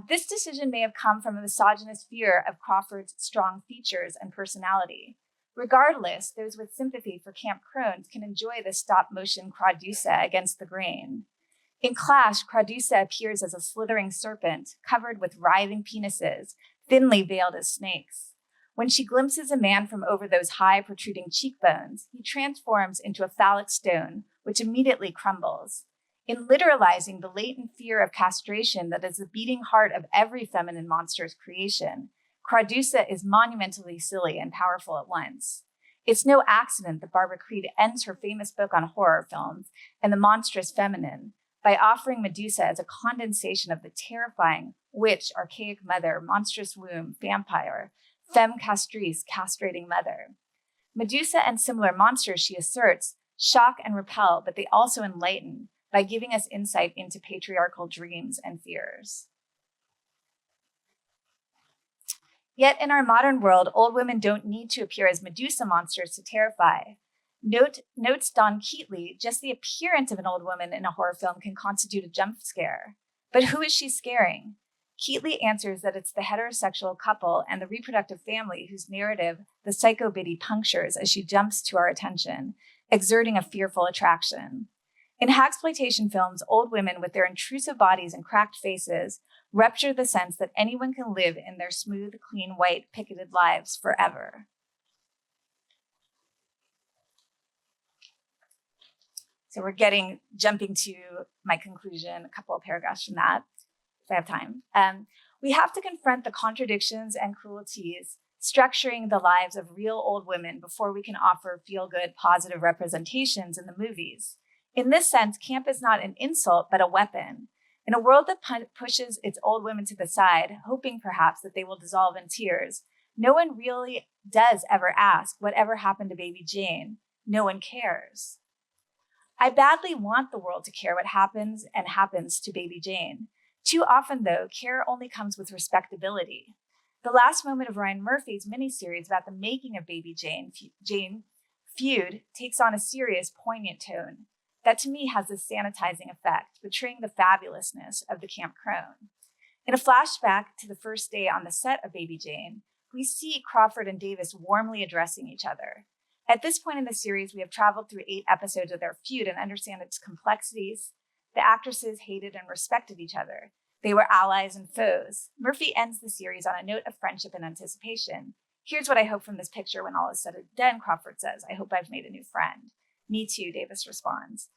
This decision may have come from a misogynist fear of Crawford's strong features and personality. Regardless, those with sympathy for Camp Crones can enjoy the stop-motion Craudusa against the grain. In Clash, Craudusa appears as a slithering serpent covered with writhing penises, thinly veiled as snakes. When she glimpses a man from over those high protruding cheekbones, he transforms into a phallic stone, which immediately crumbles. In literalizing the latent fear of castration that is the beating heart of every feminine monster's creation, Craudusa is monumentally silly and powerful at once. It's no accident that Barbara Creed ends her famous book on horror films and the monstrous feminine by offering Medusa as a condensation of the terrifying witch, archaic mother, monstrous womb, vampire, femme castrice, castrating mother. Medusa and similar monsters, she asserts, shock and repel, but they also enlighten by giving us insight into patriarchal dreams and fears. Yet in our modern world, old women don't need to appear as Medusa monsters to terrify. Notes Don Keatley, just the appearance of an old woman in a horror film can constitute a jump scare. But who is she scaring? Keatley answers that it's the heterosexual couple and the reproductive family whose narrative the Psycho-Biddy punctures as she jumps to our attention, exerting a fearful attraction. In hagsploitation films, old women with their intrusive bodies and cracked faces rupture the sense that anyone can live in their smooth, clean, white, picketed lives forever. So we're jumping to my conclusion, a couple of paragraphs from that, if I have time. We have to confront the contradictions and cruelties structuring the lives of real old women before we can offer feel-good, positive representations in the movies. In this sense, camp is not an insult, but a weapon. In a world that pushes its old women to the side, hoping perhaps that they will dissolve in tears, no one really does ever ask whatever happened to Baby Jane. No one cares. I badly want the world to care what happens to Baby Jane. Too often, though, care only comes with respectability. The last moment of Ryan Murphy's miniseries about the making of Baby Jane feud takes on a serious, poignant tone that to me has this sanitizing effect, betraying the fabulousness of the Camp Crone. In a flashback to the first day on the set of Baby Jane, we see Crawford and Davis warmly addressing each other. At this point in the series, we have traveled through 8 episodes of their feud and understand its complexities. The actresses hated and respected each other. They were allies and foes. Murphy ends the series on a note of friendship and anticipation. Here's what I hope from this picture when all is said and done, Crawford says. I hope I've made a new friend. Me too, Davis responds.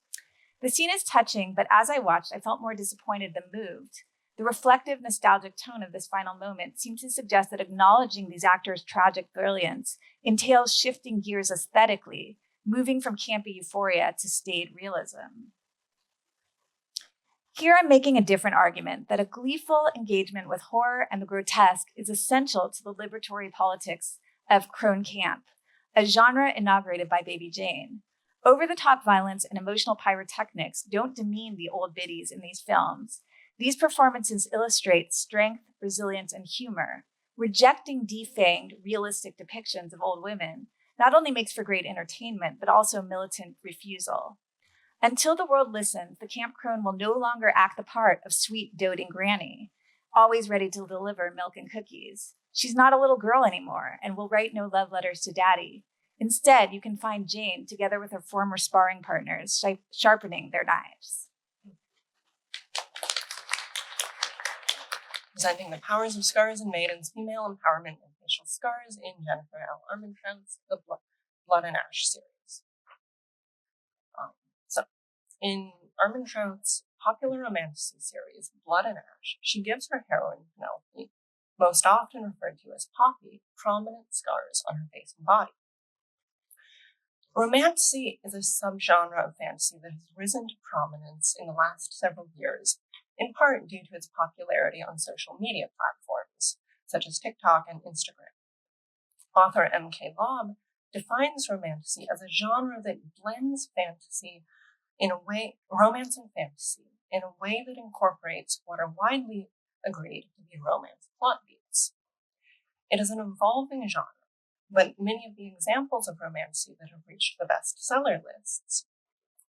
The scene is touching, but as I watched, I felt more disappointed than moved. The reflective, nostalgic tone of this final moment seemed to suggest that acknowledging these actors' tragic brilliance entails shifting gears aesthetically, moving from campy euphoria to staid realism. Here I'm making a different argument that a gleeful engagement with horror and the grotesque is essential to the liberatory politics of Crone camp, a genre inaugurated by Baby Jane. Over-the-top violence and emotional pyrotechnics don't demean the old biddies in these films. These performances illustrate strength, resilience, and humor. Rejecting defanged, realistic depictions of old women not only makes for great entertainment, but also militant refusal. Until the world listens, the Camp Crone will no longer act the part of sweet, doting granny, always ready to deliver milk and cookies. She's not a little girl anymore and will write no love letters to daddy. Instead, you can find Jane together with her former sparring partners, sharpening their knives. Presenting the powers of scars in Maidens, female empowerment and facial scars in Jennifer L. Armentrout's The Blood and Ash series. In Armentrout's popular romantasy series, Blood and Ash, she gives her heroine, Penelope, most often referred to as Poppy, prominent scars on her face and body. Romantasy is a subgenre of fantasy that has risen to prominence in the last several years, in part due to its popularity on social media platforms, such as TikTok and Instagram. Author M.K. Lobb defines romantasy as a genre that blends romance and fantasy, in a way that incorporates what are widely agreed to be romance plot beats. It is an evolving genre, but many of the examples of romantasy that have reached the bestseller lists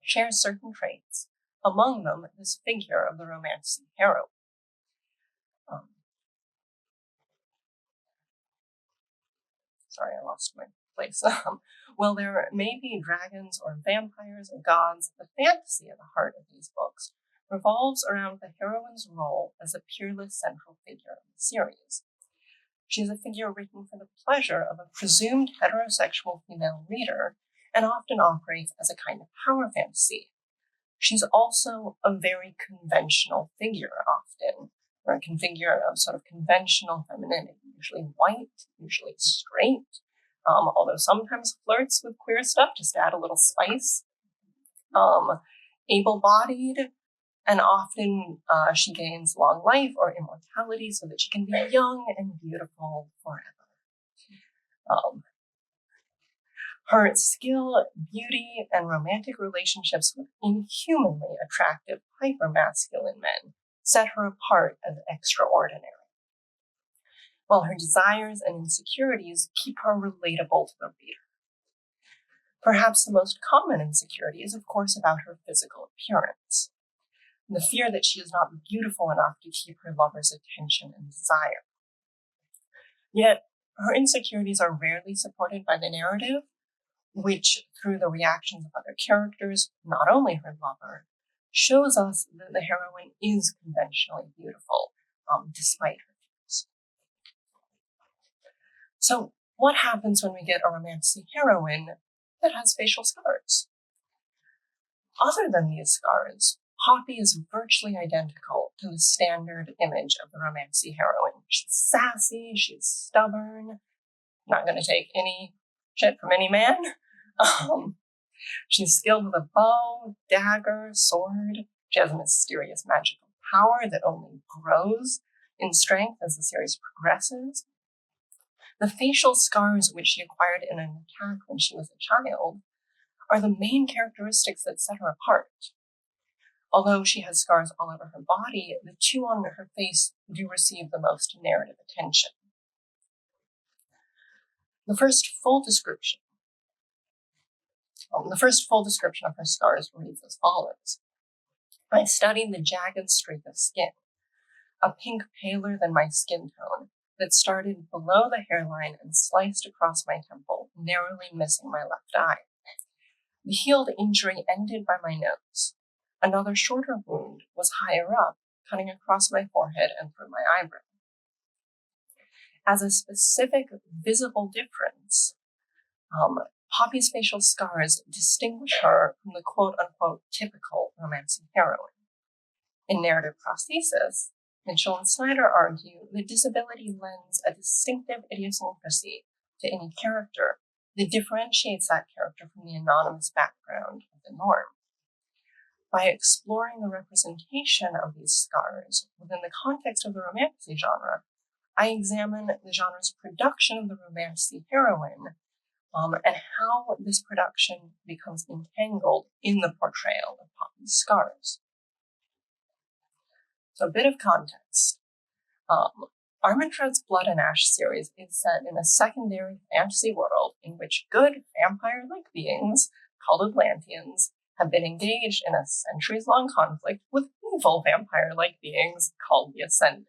share certain traits, among them this figure of the romantasy hero. Sorry, I lost my place. While there may be dragons or vampires or gods, the fantasy at the heart of these books revolves around the heroine's role as a peerless central figure of the series. She is a figure written for the pleasure of a presumed heterosexual female reader and often operates as a kind of power fantasy. She's also a very conventional figure often, or a figure of sort of conventional femininity, usually white, usually straight, although sometimes flirts with queer stuff just to add a little spice. Able-bodied, and often she gains long life or immortality so that she can be young and beautiful forever. Her skill, beauty, and romantic relationships with inhumanly attractive, hyper-masculine men set her apart as extraordinary, while her desires and insecurities keep her relatable to the reader. Perhaps the most common insecurity is, of course, about her physical appearance, and the fear that she is not beautiful enough to keep her lover's attention and desire. Yet, her insecurities are rarely supported by the narrative, which, through the reactions of other characters, not only her lover, shows us that the heroine is conventionally beautiful, despite her fears. So, what happens when we get a romantasy heroine that has facial scars? Other than these scars, Poppy is virtually identical to the standard image of the romantasy heroine. She's sassy, she's stubborn, not going to take any shit from any man. She's skilled with a bow, dagger, sword. She has a mysterious magical power that only grows in strength as the series progresses. The facial scars which she acquired in an attack when she was a child are the main characteristics that set her apart. Although she has scars all over her body, the two on her face do receive the most narrative attention. The first full description of her scars reads as follows. I studied the jagged streak of skin, a pink paler than my skin tone, that started below the hairline and sliced across my temple, narrowly missing my left eye. The healed injury ended by my nose. Another shorter wound was higher up, cutting across my forehead and through my eyebrow. As a specific visible difference, Poppy's facial scars distinguish her from the quote-unquote typical romancing heroine. In narrative prosthesis, Mitchell and Snyder argue that disability lends a distinctive idiosyncrasy to any character that differentiates that character from the anonymous background of the norm. By exploring the representation of these scars within the context of the romantasy genre, I examine the genre's production of the romantasy heroine and how this production becomes entangled in the portrayal of Poppy's scars. So a bit of context. Armentrout's Blood and Ash series is set in a secondary fantasy world in which good vampire-like beings, called Atlanteans, have been engaged in a centuries-long conflict with evil vampire-like beings called the Ascended,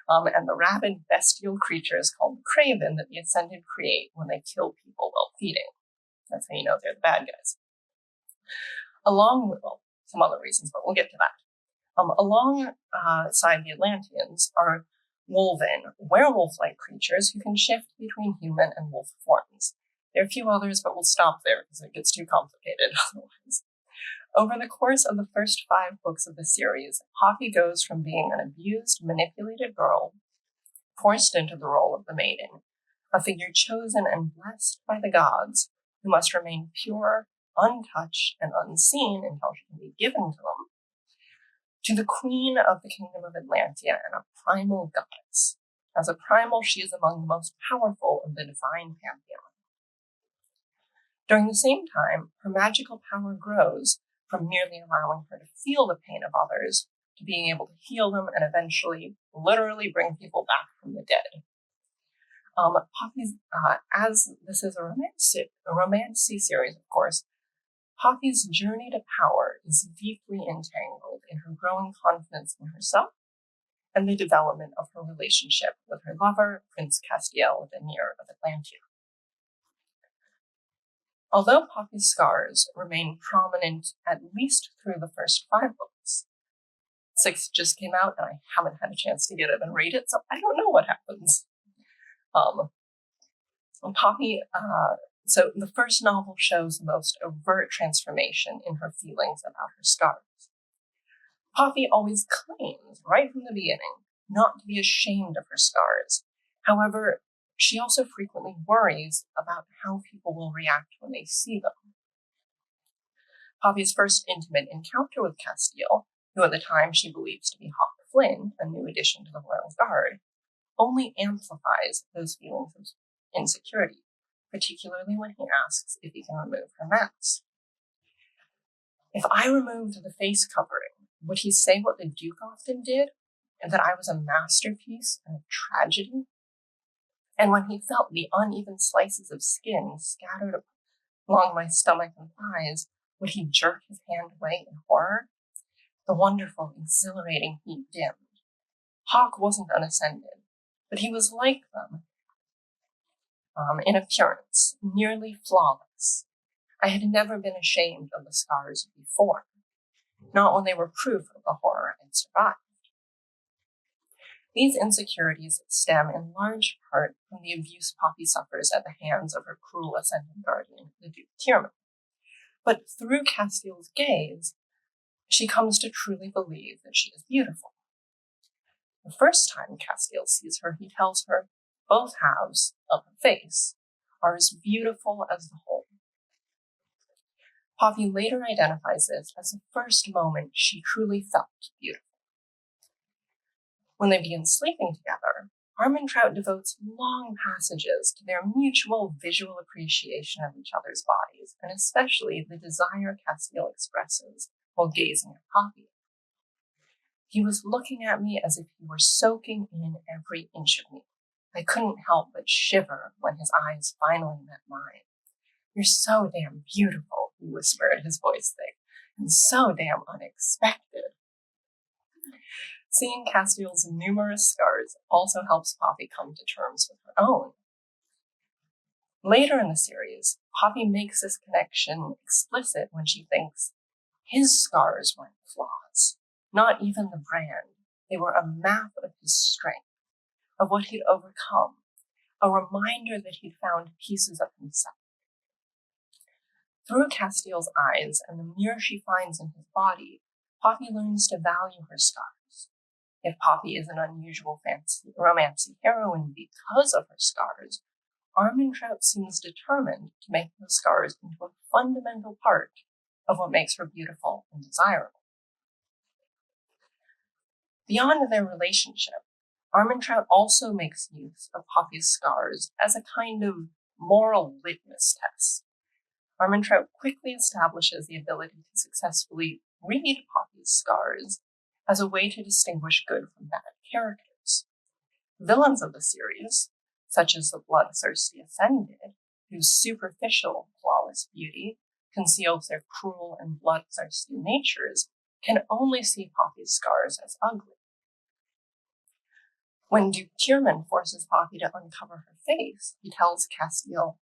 and the rabid bestial creatures called the Craven that the Ascended create when they kill people while feeding. That's how you know they're the bad guys. Along with, well, some other reasons, but we'll get to that. Alongside the Atlanteans are wolven, werewolf-like creatures who can shift between human and wolf forms. There are a few others, but we'll stop there because it gets too complicated otherwise. Over the course of the first 5 books of the series, Poppy goes from being an abused, manipulated girl, forced into the role of the Maiden, a figure chosen and blessed by the gods, who must remain pure, untouched, and unseen until she can be given to them, to the queen of the kingdom of Atlantia and a primal goddess. As a primal, she is among the most powerful of the divine pantheon. During the same time, her magical power grows from merely allowing her to feel the pain of others to being able to heal them and eventually literally bring people back from the dead. Poppy's, as this is a romantasy series, of course, Poppy's journey to power is deeply entangled in her growing confidence in herself and the development of her relationship with her lover, Prince Castiel Vanir of Atlantia. Although Poppy's scars remain prominent at least through the first 5 books, 6 just came out and I haven't had a chance to get it and read it, so I don't know what happens. So the first novel shows the most overt transformation in her feelings about her scars. Poppy always claims, right from the beginning, not to be ashamed of her scars. However, she also frequently worries about how people will react when they see them. Poppy's first intimate encounter with Castiel, who at the time she believes to be Hawk Flynn, a new addition to the Royal Guard, only amplifies those feelings of insecurity, particularly when he asks if he can remove her mask. If I removed the face covering, would he say what the Duke often did, and that I was a masterpiece and a tragedy? And when he felt the uneven slices of skin scattered along my stomach and thighs, would he jerk his hand away in horror? The wonderful, exhilarating heat dimmed. Hawk wasn't unascended, but he was like them in appearance, nearly flawless. I had never been ashamed of the scars before, not when they were proof of the horror I'd survived. These insecurities stem in large part from the abuse Poppy suffers at the hands of her cruel ascendant guardian, the Duke Tierman. But through Castiel's gaze, she comes to truly believe that she is beautiful. The first time Castiel sees her, he tells her both halves of her face are as beautiful as the whole. Poppy later identifies this as the first moment she truly felt beautiful. When they begin sleeping together, Armentrout devotes long passages to their mutual visual appreciation of each other's bodies, and especially the desire Castiel expresses while gazing at Poppy. He was looking at me as if he were soaking in every inch of me. I couldn't help but shiver when his eyes finally met mine. "You're so damn beautiful," he whispered, his voice thick, "and so damn unexpected." Seeing Castiel's numerous scars also helps Poppy come to terms with her own. Later in the series, Poppy makes this connection explicit when she thinks his scars weren't flaws, not even the brand. They were a map of his strength, of what he'd overcome, a reminder that he'd found pieces of himself. Through Castiel's eyes and the mirror she finds in his body, Poppy learns to value her scars. If Poppy is an unusual romancy heroine because of her scars, Armentrout seems determined to make those scars into a fundamental part of what makes her beautiful and desirable. Beyond their relationship, Armentrout also makes use of Poppy's scars as a kind of moral litmus test. Armentrout quickly establishes the ability to successfully read Poppy's scars as a way to distinguish good from bad characters. Villains of the series, such as the bloodthirsty Ascended, whose superficial, flawless beauty conceals their cruel and bloodthirsty natures, can only see Poppy's scars as ugly. When Duke Tierman forces Poppy to uncover her face, he tells Castiel,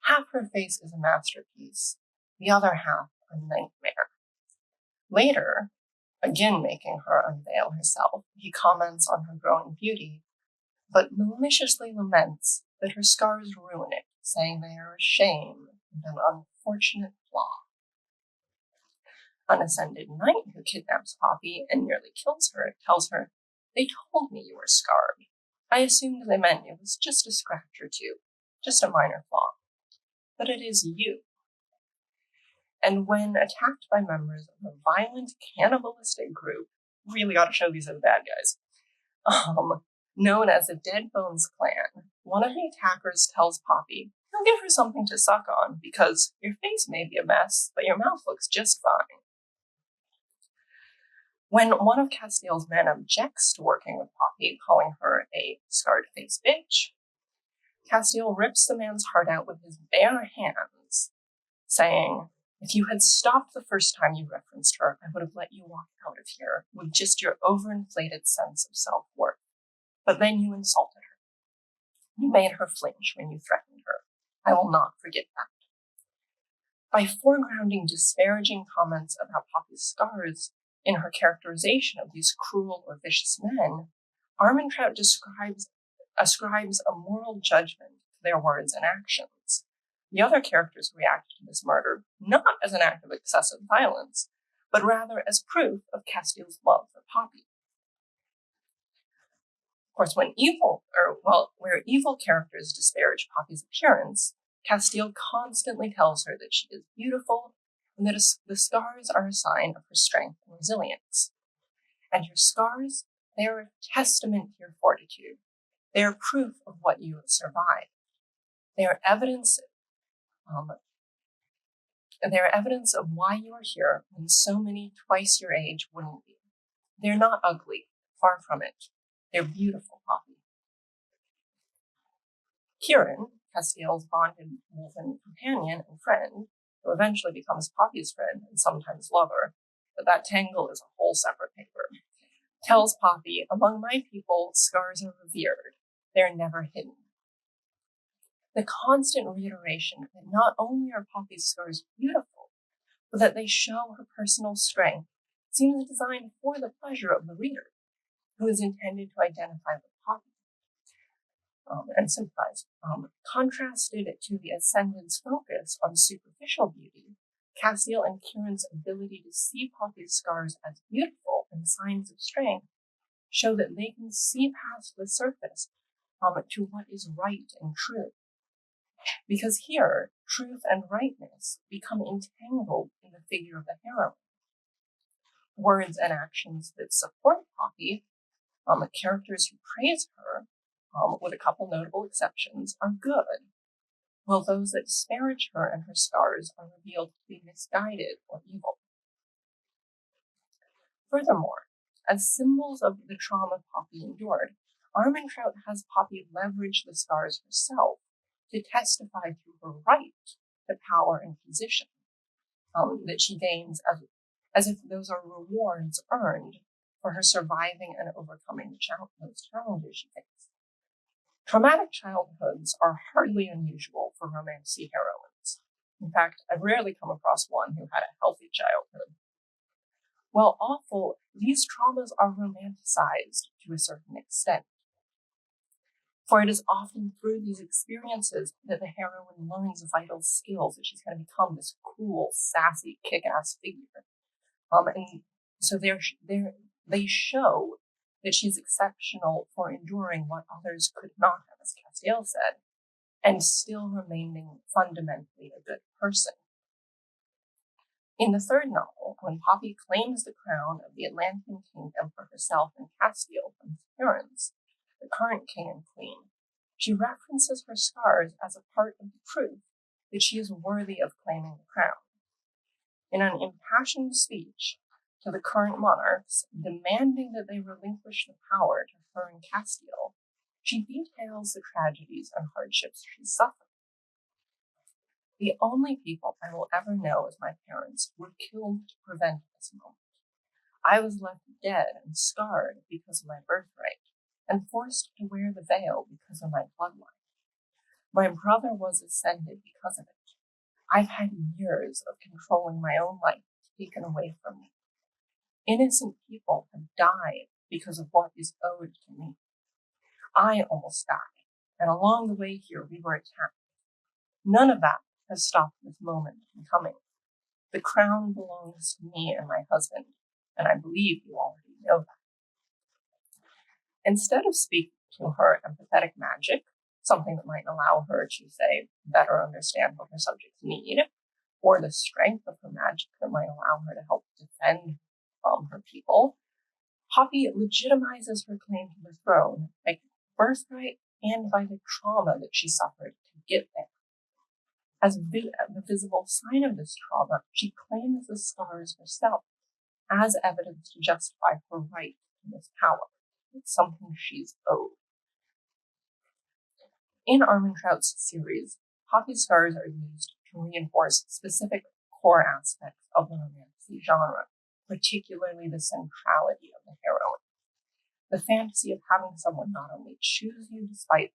half her face is a masterpiece, the other half a nightmare. Later, again making her unveil herself, he comments on her growing beauty, but maliciously laments that her scars ruin it, saying they are a shame and an unfortunate flaw. An Ascended Knight who kidnaps Poppy and nearly kills her tells her, they told me you were scarred. I assumed they meant it was just a scratch or two, just a minor flaw. But it is you. And when attacked by members of a violent cannibalistic group, really ought to show these are the bad guys, known as the Dead Bones Clan, one of the attackers tells Poppy, he'll give her something to suck on because your face may be a mess, but your mouth looks just fine. When one of Castiel's men objects to working with Poppy, calling her a scarred-faced bitch, Castiel rips the man's heart out with his bare hands, saying, if you had stopped the first time you referenced her, I would have let you walk out of here with just your overinflated sense of self-worth. But then you insulted her. You made her flinch when you threatened her. I will not forget that. By foregrounding disparaging comments about Poppy's scars in her characterization of these cruel or vicious men, Armentrout ascribes a moral judgment to their words and actions. The other characters react to this murder not as an act of excessive violence, but rather as proof of Castiel's love for Poppy. Of course, where evil characters disparage Poppy's appearance, Castiel constantly tells her that she is beautiful and that the scars are a sign of her strength and resilience. And your scars, they are a testament to your fortitude. They are proof of what you have survived. They are evidence of why you are here when so many twice your age wouldn't be. They're not ugly, far from it. They're beautiful, Poppy. Kieran, Castiel's bonded woven companion and friend, who eventually becomes Poppy's friend and sometimes lover, but that tangle is a whole separate paper, tells Poppy, among my people, scars are revered. They're never hidden. The constant reiteration that not only are Poppy's scars beautiful, but that they show her personal strength seems designed for the pleasure of the reader, who is intended to identify with Poppy and sympathize. Contrasted to the Ascendant's focus on superficial beauty, Castiel and Kieran's ability to see Poppy's scars as beautiful and signs of strength show that they can see past the surface to what is right and true. Because here, truth and rightness become entangled in the figure of the heroine. Words and actions that support Poppy, characters who praise her, with a couple notable exceptions, are good, while those that disparage her and her scars are revealed to be misguided or evil. Furthermore, as symbols of the trauma Poppy endured, Armentrout has Poppy leverage the scars herself to testify through her right to power and position that she gains as if those are rewards earned for her surviving and overcoming those challenges she faced. Traumatic childhoods are hardly unusual for romancy heroines. In fact, I've rarely come across one who had a healthy childhood. While awful, these traumas are romanticized to a certain extent. For it is often through these experiences that the heroine learns vital skills, that she's going to become this cool, sassy, kick-ass figure. And so they show that she's exceptional for enduring what others could not have, as Castiel said, and still remaining fundamentally a good person. In the third novel, when Poppy claims the crown of the Atlantean kingdom for herself and Castiel from his parents, the current king and queen, she references her scars as a part of the proof that she is worthy of claiming the crown. In an impassioned speech to the current monarchs, demanding that they relinquish the power to her and Castiel, she details the tragedies and hardships she suffered. The only people I will ever know as my parents were killed to prevent this moment. I was left dead and scarred because of my birthright, and forced to wear the veil because of my bloodline. My brother was ascended because of it. I've had years of controlling my own life taken away from me. Innocent people have died because of what is owed to me. I almost died, and along the way here we were attacked. None of that has stopped this moment from coming. The crown belongs to me and my husband, and I believe you already know that. Instead of speaking to her empathetic magic, something that might allow her to, say, better understand what her subjects need, or the strength of her magic that might allow her to help defend her people, Poppy legitimizes her claim to the throne by birthright and by the trauma that she suffered to get there. As the visible sign of this trauma, she claims the scars herself as evidence to justify her right to this power. It's something she's owed. In Armentrout's series, Poppy's scars are used to reinforce specific core aspects of the romantasy genre, particularly the centrality of the heroine. The fantasy of having someone not only choose you despite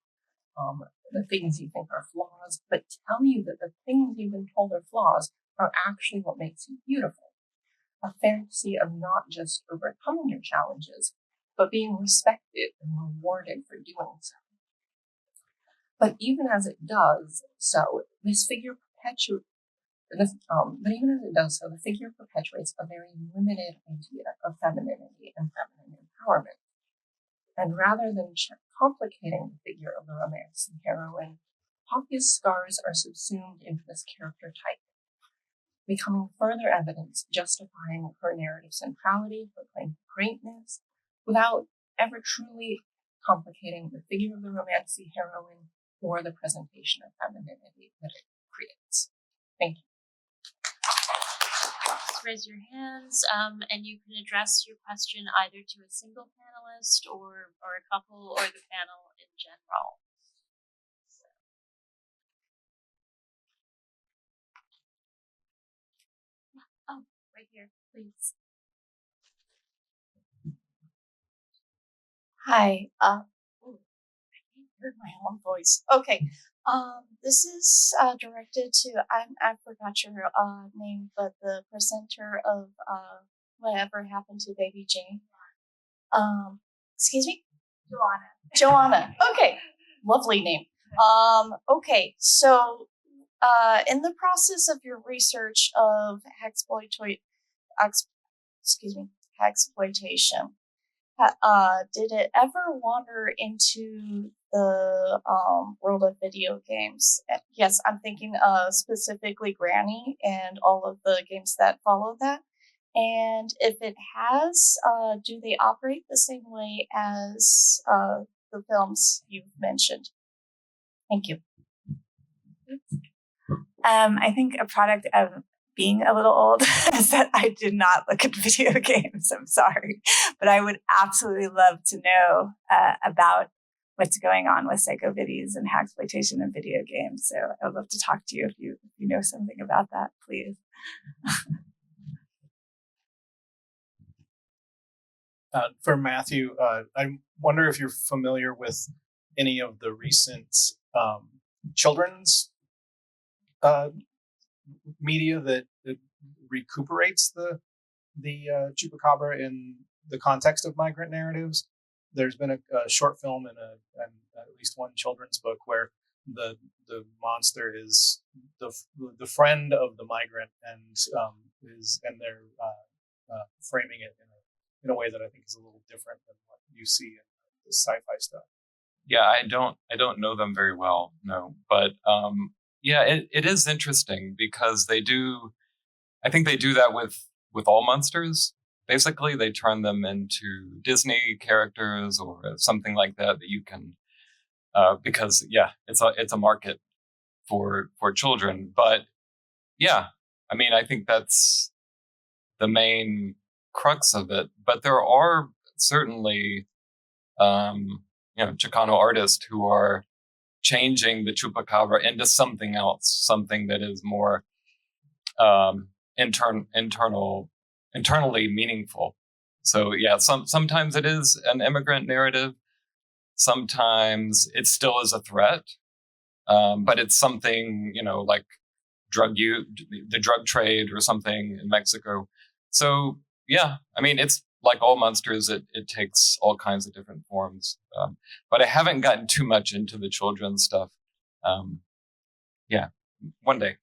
the things you think are flaws, but tell you that the things you've been told are flaws are actually what makes you beautiful. A fantasy of not just overcoming your challenges, but being respected and rewarded for doing so. But even as it does so, the figure perpetuates a very limited idea of femininity and feminine empowerment. And rather than complicating the figure of the romance heroine, Poppy's scars are subsumed into this character type, becoming further evidence justifying her narrative centrality, her claim to greatness, without ever truly complicating the figure of the romantasy heroine or the presentation of femininity that it creates. Thank you. Just raise your hands, and you can address your question either to a single panelist or a couple or the panel in general. So. Oh, right here, please. Hi. I can't hear my own voice. Okay. This is directed to I forgot your name, but the presenter of Whatever Happened to Baby Jane. Excuse me? Johanna. Okay. Lovely name. Okay, so in the process of your research of exploitation, did it ever wander into the world of video games? Yes, I'm thinking specifically Granny and all of the games that follow that. And if it has, do they operate the same way as the films you've mentioned? Thank you. I think a product of being a little old is that I did not look at video games. I'm sorry, but I would absolutely love to know about what's going on with psychovidies and hacksploitation in video games. So I would love to talk to you if you know something about that, please. For Matthew, I wonder if you're familiar with any of the recent children's media that recuperates the Chupacabra in the context of migrant narratives. there's been a short film and at least one children's book where the monster is the friend of the migrant, and they're framing it in a way that I think is a little different than what you see in the sci-fi stuff. Yeah, I don't know them very well, no, but yeah, it is interesting because I think they do that with all monsters. Basically, they turn them into Disney characters or something like that you can, because yeah, it's a market for children. But yeah, I mean, I think that's the main crux of it. But there are certainly, Chicano artists who are changing the chupacabra into something else, something that is more internally meaningful. So yeah, sometimes it is an immigrant narrative. Sometimes it still is a threat, but it's something like the drug trade or something in Mexico. So yeah, I mean, it's like all monsters. It takes all kinds of different forms. But I haven't gotten too much into the children's stuff. Yeah, one day.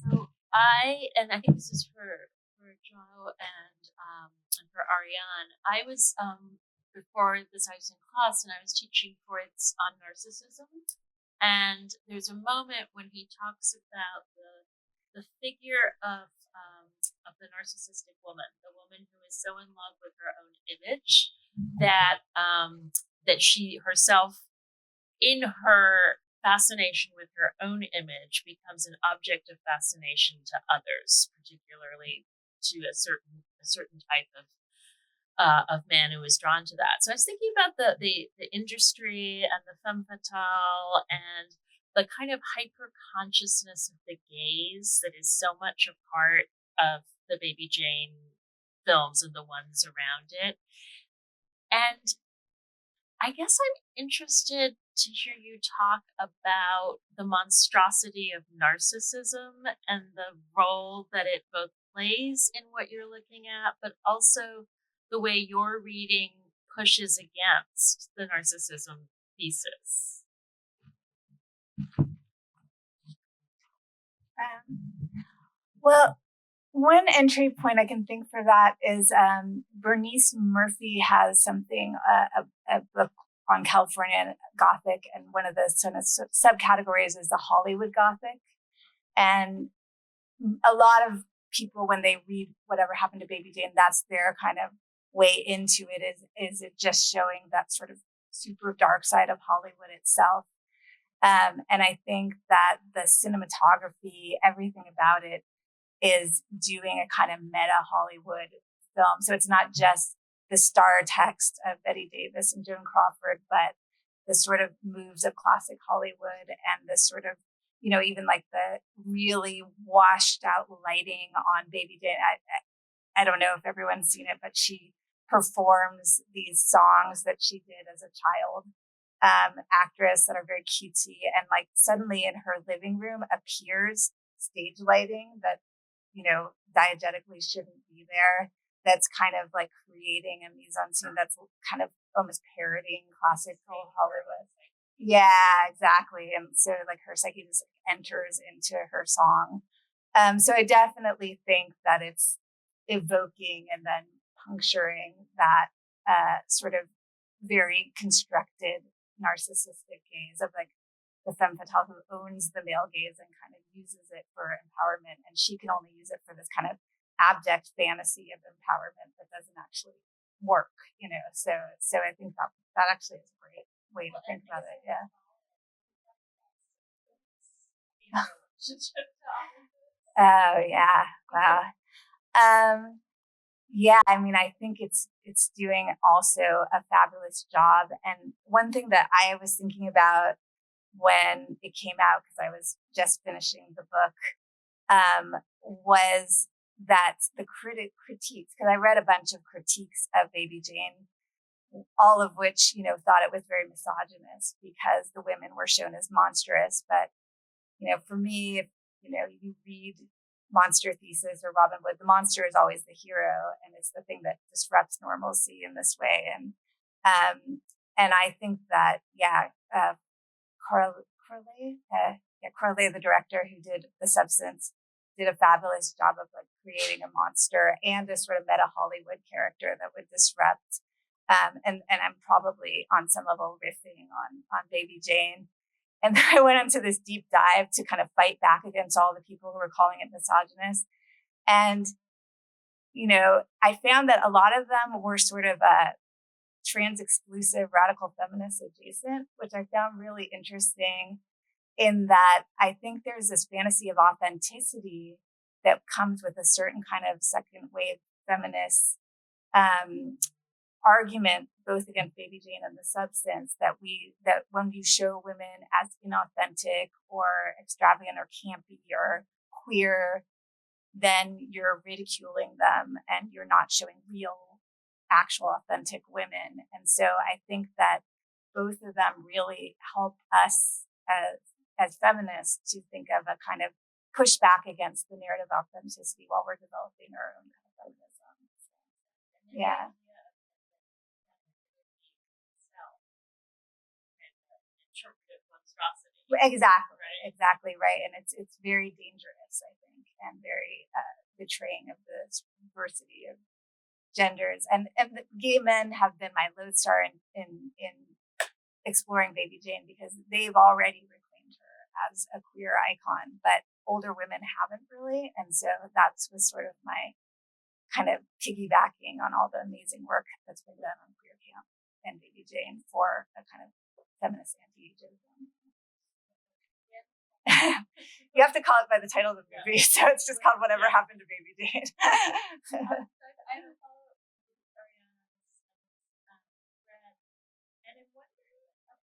So I think this is for Joe and for Ariane. I was before this I was in class and I was teaching Freud's on narcissism, and there's a moment when he talks about the figure of the narcissistic woman, the woman who is so in love with her own image that that she herself, in her fascination with her own image, becomes an object of fascination to others, particularly to a certain type of man who is drawn to that. So I was thinking about the industry and the femme fatale and the kind of hyper consciousness of the gaze that is so much a part of the Baby Jane films and the ones around it. And I guess I'm interested to hear you talk about the monstrosity of narcissism and the role that it both plays in what you're looking at, but also the way your reading pushes against the narcissism thesis. Well, one entry point I can think for that is Bernice Murphy has something, a book on California Gothic, and one of the sort of subcategories is the Hollywood Gothic. And a lot of people, when they read Whatever Happened to Baby Jane, that's their kind of way into it. Is it just showing that sort of super dark side of Hollywood itself? And I think that the cinematography, everything about it, is doing a kind of meta Hollywood film. So it's not just the star text of Betty Davis and Joan Crawford, but the sort of moves of classic Hollywood and this sort of, even like the really washed out lighting on Baby Jane. I don't know if everyone's seen it, but she performs these songs that she did as a child, actress, that are very cutesy, and like suddenly in her living room appears stage lighting that diegetically shouldn't be there. That's kind of like creating a mise-en-scene that's kind of almost parodying classical Hollywood. Yeah, exactly. And so like her psyche just enters into her song. So I definitely think that it's evoking and then puncturing that sort of very constructed narcissistic gaze of like the femme fatale who owns the male gaze and kind of uses it for empowerment, and she can only use it for this kind of abject fantasy of empowerment that doesn't actually work, So I think that actually is a great way to think about it. Yeah. Oh yeah. Wow. Yeah, I mean, I think it's doing also a fabulous job. And one thing that I was thinking about when it came out, because I was just finishing the book, was that the critiques, because I read a bunch of critiques of Baby Jane, all of which, thought it was very misogynist because the women were shown as monstrous. But, for me, if, you read monster thesis or Robin Hood, the monster is always the hero, and it's the thing that disrupts normalcy in this way. And I think that Corley, the director who did The Substance, did a fabulous job of like creating a monster and a sort of meta Hollywood character that would disrupt. And I'm probably on some level riffing on Baby Jane. And then I went into this deep dive to kind of fight back against all the people who were calling it misogynist. And, I found that a lot of them were sort of trans exclusive, radical feminist adjacent, which I found really interesting in that I think there's this fantasy of authenticity that comes with a certain kind of second wave feminist argument, both against Baby Jane and The Substance, that when you show women as inauthentic or extravagant or campy or queer, then you're ridiculing them and you're not showing real, actual, authentic women. And so I think that both of them really help us as feminists to think of a kind of push back against the narrative authenticity while we're developing our own kind of feminism. Yeah. Exactly right, and it's very dangerous, I think, and very betraying of the diversity of genders. And the gay men have been my lodestar in exploring Baby Jane because they've already reclaimed her as a queer icon, but older women haven't really, and so that was sort of my kind of piggybacking on all the amazing work that's been done on Queer Camp and Baby Jane for a kind of feminist anti-ageism. You have to call it by the title of the movie, so it's just called Whatever Happened to Baby Jane. I have a follow-up with Ariane's thread, and I'm wondering about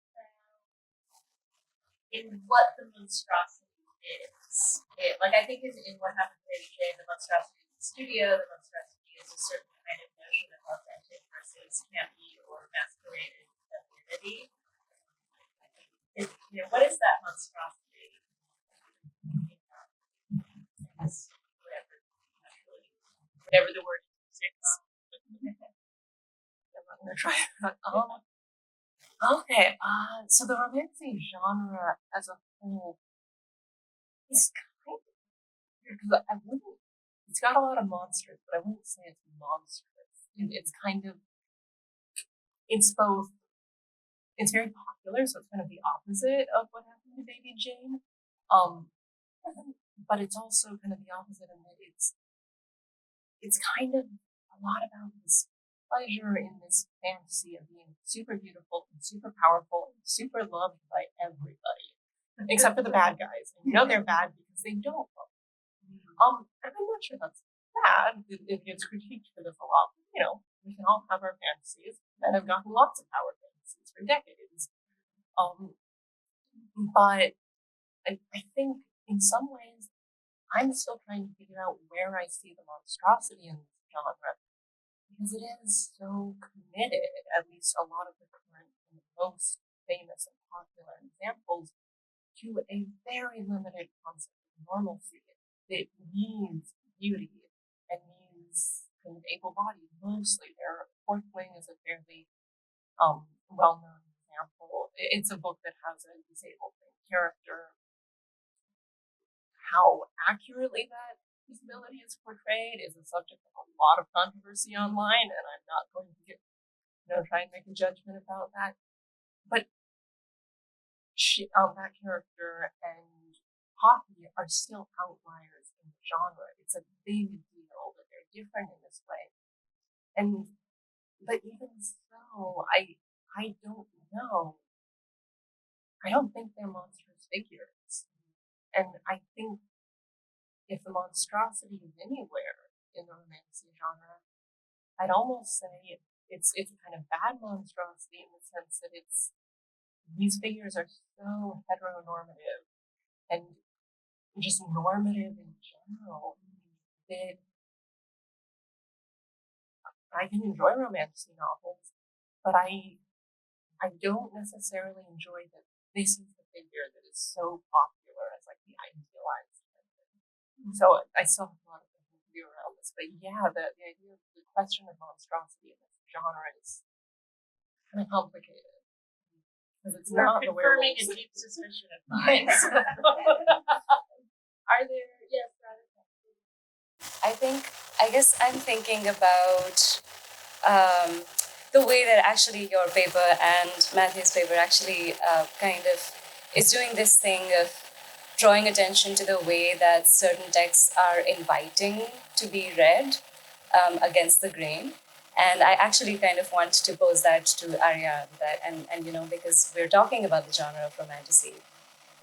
in what the monstrosity is. I think in what happened to Baby Jane, the monstrosity is the studio, the monstrosity is a certain kind of notion of authentic versus campy or masqueraded femininity. What is that monstrosity? Whatever the word is. I'm not going to try that. Okay. So the romance genre as a whole is kind of weird because I wouldn't. It's got a lot of monsters, but I wouldn't say it's monstrous. It's kind of. It's both. It's very popular, so it's kind of the opposite of what happened to Baby Jane. But it's also kind of the opposite in that it's kind of a lot about this pleasure in this fantasy of being super beautiful and super powerful and super loved by everybody, except for the bad guys. And they're bad because they don't love them. And I'm not sure that's bad. It gets critiqued for this a lot. We can all have our fantasies that have gotten lots of power fantasies for decades. But I think in some ways, I'm still trying to figure out where I see the monstrosity in this genre because it is so committed, at least a lot of the current and most famous and popular examples, to a very limited concept of normalcy. It means beauty and means kind of able-bodied mostly. Fourth Wing is a fairly well-known example. It's a book that has a disabled character. How accurately that disability is portrayed is a subject of a lot of controversy online, and I'm not going to try and make a judgment about that. But that character and Poppy are still outliers in the genre. It's a big deal that they're different in this way. But even so, I don't know. I don't think they're monstrous figures. And I think if the monstrosity is anywhere in the romance genre, I'd almost say it's a kind of bad monstrosity in the sense that these figures are so heteronormative and just normative in general that I can enjoy romantic novels, but I don't necessarily enjoy that this is the figure that is so popular as like the idealized figure. So I still have a lot of thinking to do around this. But yeah, the idea of the question of monstrosity in this genre is kind of complicated. Because it's We're not the confirming a werewolves. deep suspicion of mine. Are there, yes, I guess I'm thinking about the way that actually your paper and Matthew's paper actually kind of is doing this thing of drawing attention to the way that certain texts are inviting to be read against the grain. And I actually kind of want to pose that to Ariane, that and you know, because we're talking about the genre of romantasy.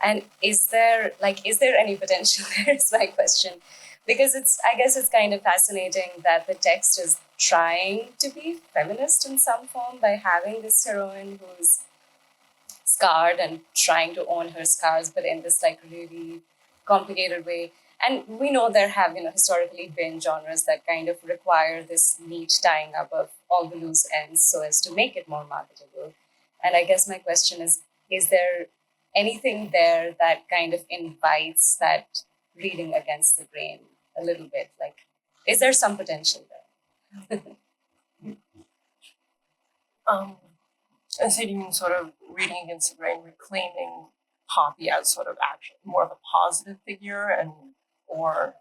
And is there any potential there is my question. Because I guess it's kind of fascinating that the text is trying to be feminist in some form by having this heroine who's scarred and trying to own her scars, but in this like really complicated way. And we know there have, historically been genres that kind of require this neat tying up of all the loose ends so as to make it more marketable. And I guess my question is there anything there that kind of invites that reading against the grain a little bit? Like, is there some potential there? And so you mean sort of reading against the grain, reclaiming Poppy as sort of actually more of a positive figure, or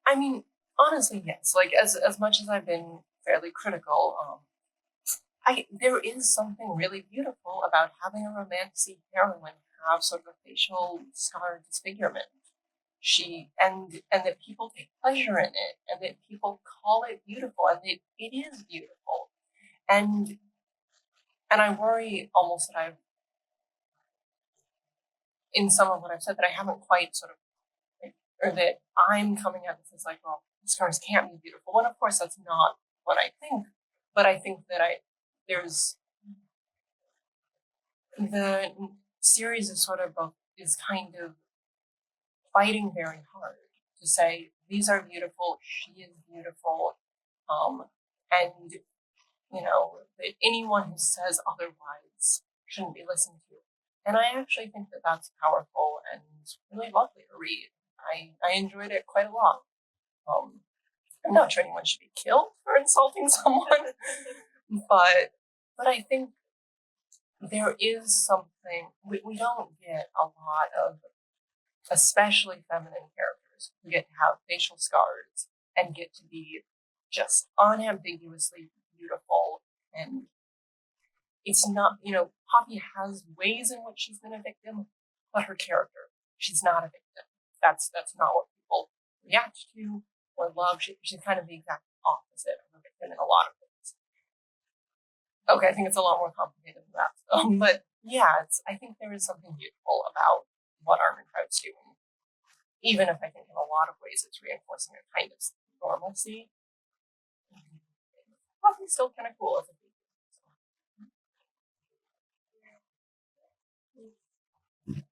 I mean, honestly, yes. Like as much as I've been fairly critical, there is something really beautiful about having a romantic heroine have sort of a facial scar disfigurement. And that people take pleasure in it, and that people call it beautiful, and it is beautiful. And I worry almost that in some of what I've said, that I haven't quite sort of, or that I'm coming at this as like, well, scars can't be beautiful. When of course that's not what I think, but I think that there's the series is sort of is kind of fighting very hard to say these are beautiful, she is beautiful, and that anyone who says otherwise shouldn't be listened to. And I actually think that that's powerful and really lovely to read. I enjoyed it quite a lot. I'm not sure anyone should be killed for insulting someone, but I think there is something we don't get a lot of, especially feminine characters who get to have facial scars and get to be just unambiguously beautiful. And it's not, Poppy has ways in which she's been a victim, but her character, she's not a victim. That's not what people react to or love. She's kind of the exact opposite of a victim in a lot of things. Okay, I think it's a lot more complicated than that. But yeah, I think there is something beautiful about what Armentrout's doing, even if I think in a lot of ways it's reinforcing a kind of normalcy. Poppy's still kind of cool as a figure.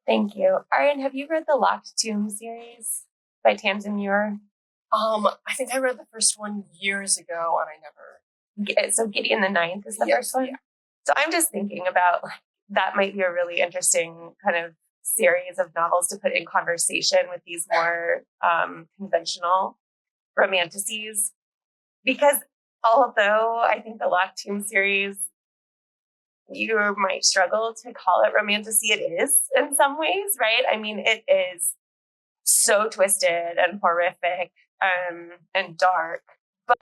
Thank you. Ariane, have you read the Locked Tomb series by Tamsin Muir? I think I read the first one years ago, and I never. So Gideon the Ninth is the first one? Yeah. So I'm just thinking about that might be a really interesting kind of series of novels to put in conversation with these more conventional romanticities. Because although I think the Locked Tomb series, you might struggle to call it romantasy, it is in some ways, right? I mean, it is so twisted and horrific and dark. But,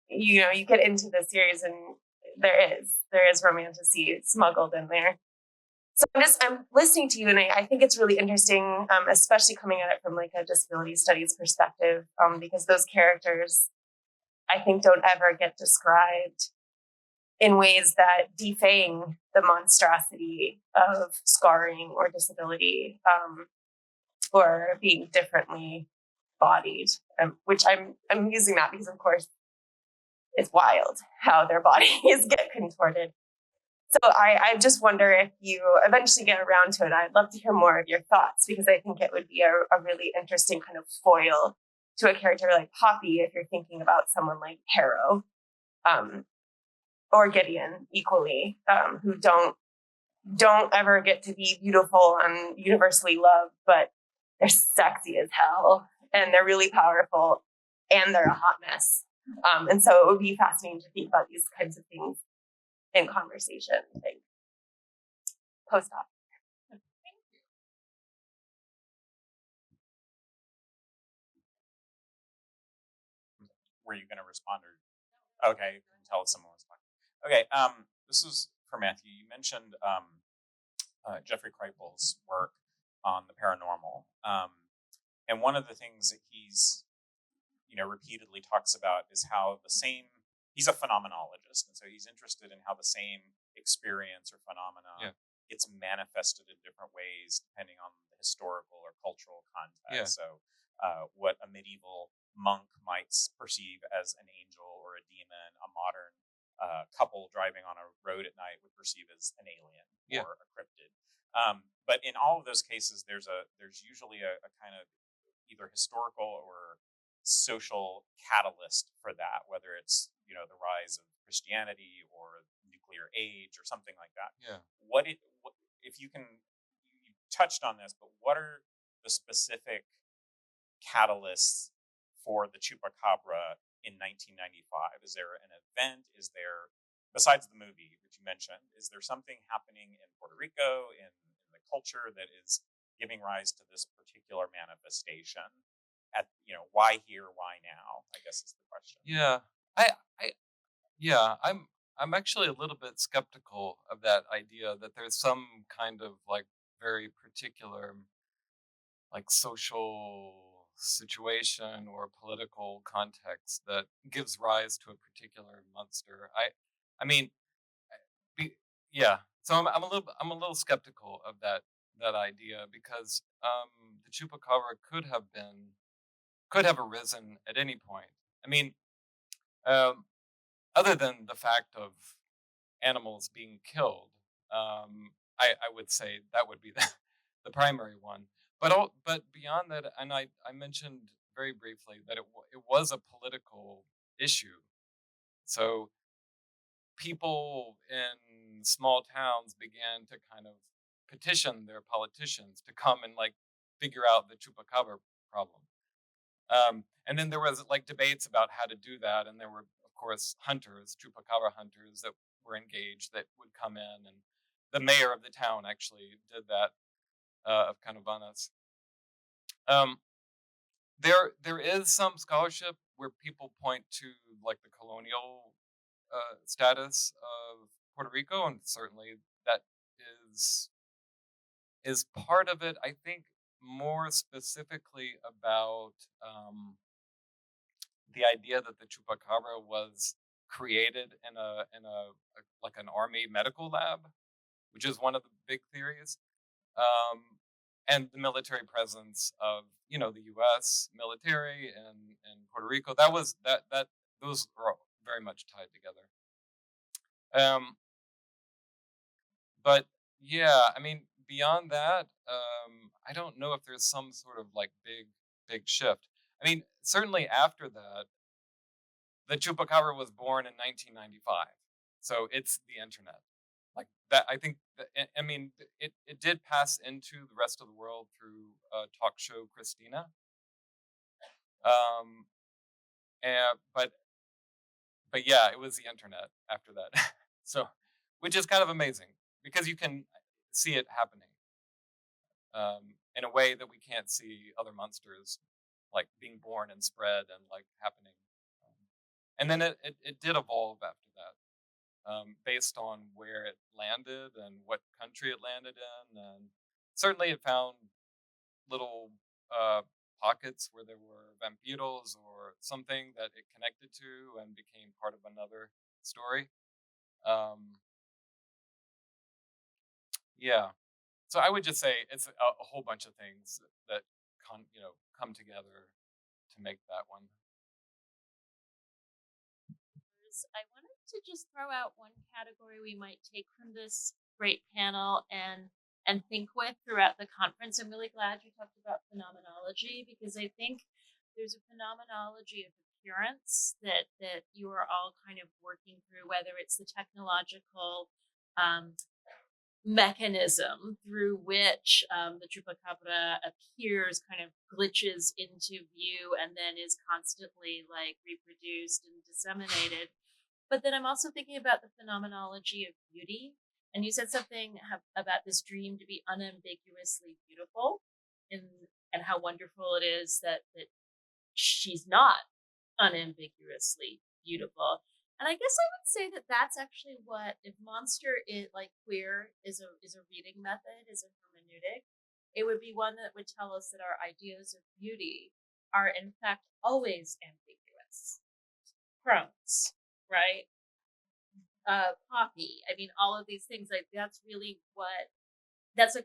you get into the series and there is romantasy smuggled in there. So I'm listening to you, and I think it's really interesting, especially coming at it from like a disability studies perspective, because those characters, I think, don't ever get described in ways that defang the monstrosity of scarring or disability, or being differently bodied. Which I'm using that because, of course, it's wild how their bodies get contorted. So I just wonder if you eventually get around to it. I'd love to hear more of your thoughts, because I think it would be a really interesting kind of foil to a character like Poppy if you're thinking about someone like Harrow, or Gideon equally, who don't ever get to be beautiful and universally loved, but they're sexy as hell and they're really powerful and they're a hot mess. And so it would be fascinating to think about these kinds of things in conversation, I think. Post-op. Were you going to respond or? Okay, you can tell if someone was talking. Okay, this is for Matthew. You mentioned Jeffrey Kripal's work on the paranormal, and one of the things that he's repeatedly talks about is how he's a phenomenologist, and so he's interested in how the same experience or phenomena gets manifested in different ways depending on the historical or cultural context. Yeah. So what a medieval monk might perceive as an angel or a demon, a modern couple driving on a road at night would perceive as an alien or a cryptid. But in all of those cases, there's usually a kind of either historical or social catalyst for that, whether it's the rise of Christianity or nuclear age or something like that. Yeah. What if you touched on this, but what are the specific catalysts for the Chupacabra in 1995? Is there an event? Is there, besides the movie that you mentioned, is there something happening in Puerto Rico, in the culture that is giving rise to this particular manifestation? Why here, why now, I guess is the question. I'm actually a little bit skeptical of that idea that there's some kind of like very particular like social situation or political context that gives rise to a particular monster. So I'm a little skeptical of that idea because the Chupacabra could have arisen at any point. I mean, other than the fact of animals being killed, I would say that would be the primary one. But beyond that, and I mentioned very briefly that it was a political issue. So people in small towns began to kind of petition their politicians to come and like figure out the Chupacabra problem. And then there was like debates about how to do that, and there were of course hunters, Chupacabra hunters, that were engaged that would come in, and the mayor of the town actually did that of Canovanas. There is some scholarship where people point to like the colonial status of Puerto Rico, and certainly that is part of it. I think more specifically about the idea that the Chupacabra was created in a like an army medical lab, which is one of the big theories, and the military presence of the U.S. military in Puerto Rico. Those are very much tied together. But yeah, I mean, beyond that, I don't know if there's some sort of like big shift. I mean, certainly after that, the Chupacabra was born in 1995, so it's the internet. Like that, I think. I mean, it did pass into the rest of the world through talk show Christina. But yeah, it was the internet after that. So, which is kind of amazing because you can see it happening in a way that we can't see other monsters like being born and spread and like happening. And then it did evolve after that, based on where it landed and what country it landed in, and certainly it found little pockets where there were vampiros or something that it connected to and became part of another story. Yeah. So I would just say it's a whole bunch of things that come together to make that one. I wanted to just throw out one category we might take from this great panel and think with throughout the conference. I'm really glad you talked about phenomenology because I think there's a phenomenology of coherence that you are all kind of working through, whether it's the technological mechanism through which the Chupacabra appears, kind of glitches into view, and then is constantly like reproduced and disseminated. But then I'm also thinking about the phenomenology of beauty. And you said something about this dream to be unambiguously beautiful, and how wonderful it is that she's not unambiguously beautiful. And I guess I would say that that's actually what, if monster is like queer is a reading method, is a hermeneutic, it would be one that would tell us that our ideas of beauty are in fact always ambiguous. Crones, right? Poppy. I mean, all of these things, like that's really what that's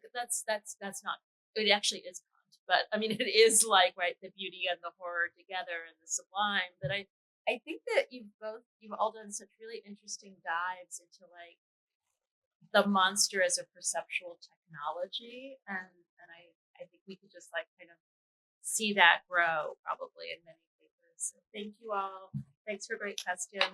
not, it actually is Kant, but I mean it is like, right, the beauty and the horror together and the sublime. But I think that you've all done such really interesting dives into like the monster as a perceptual technology, and I think we could just like kind of see that grow probably in many papers. So thank you all. Thanks for great questions.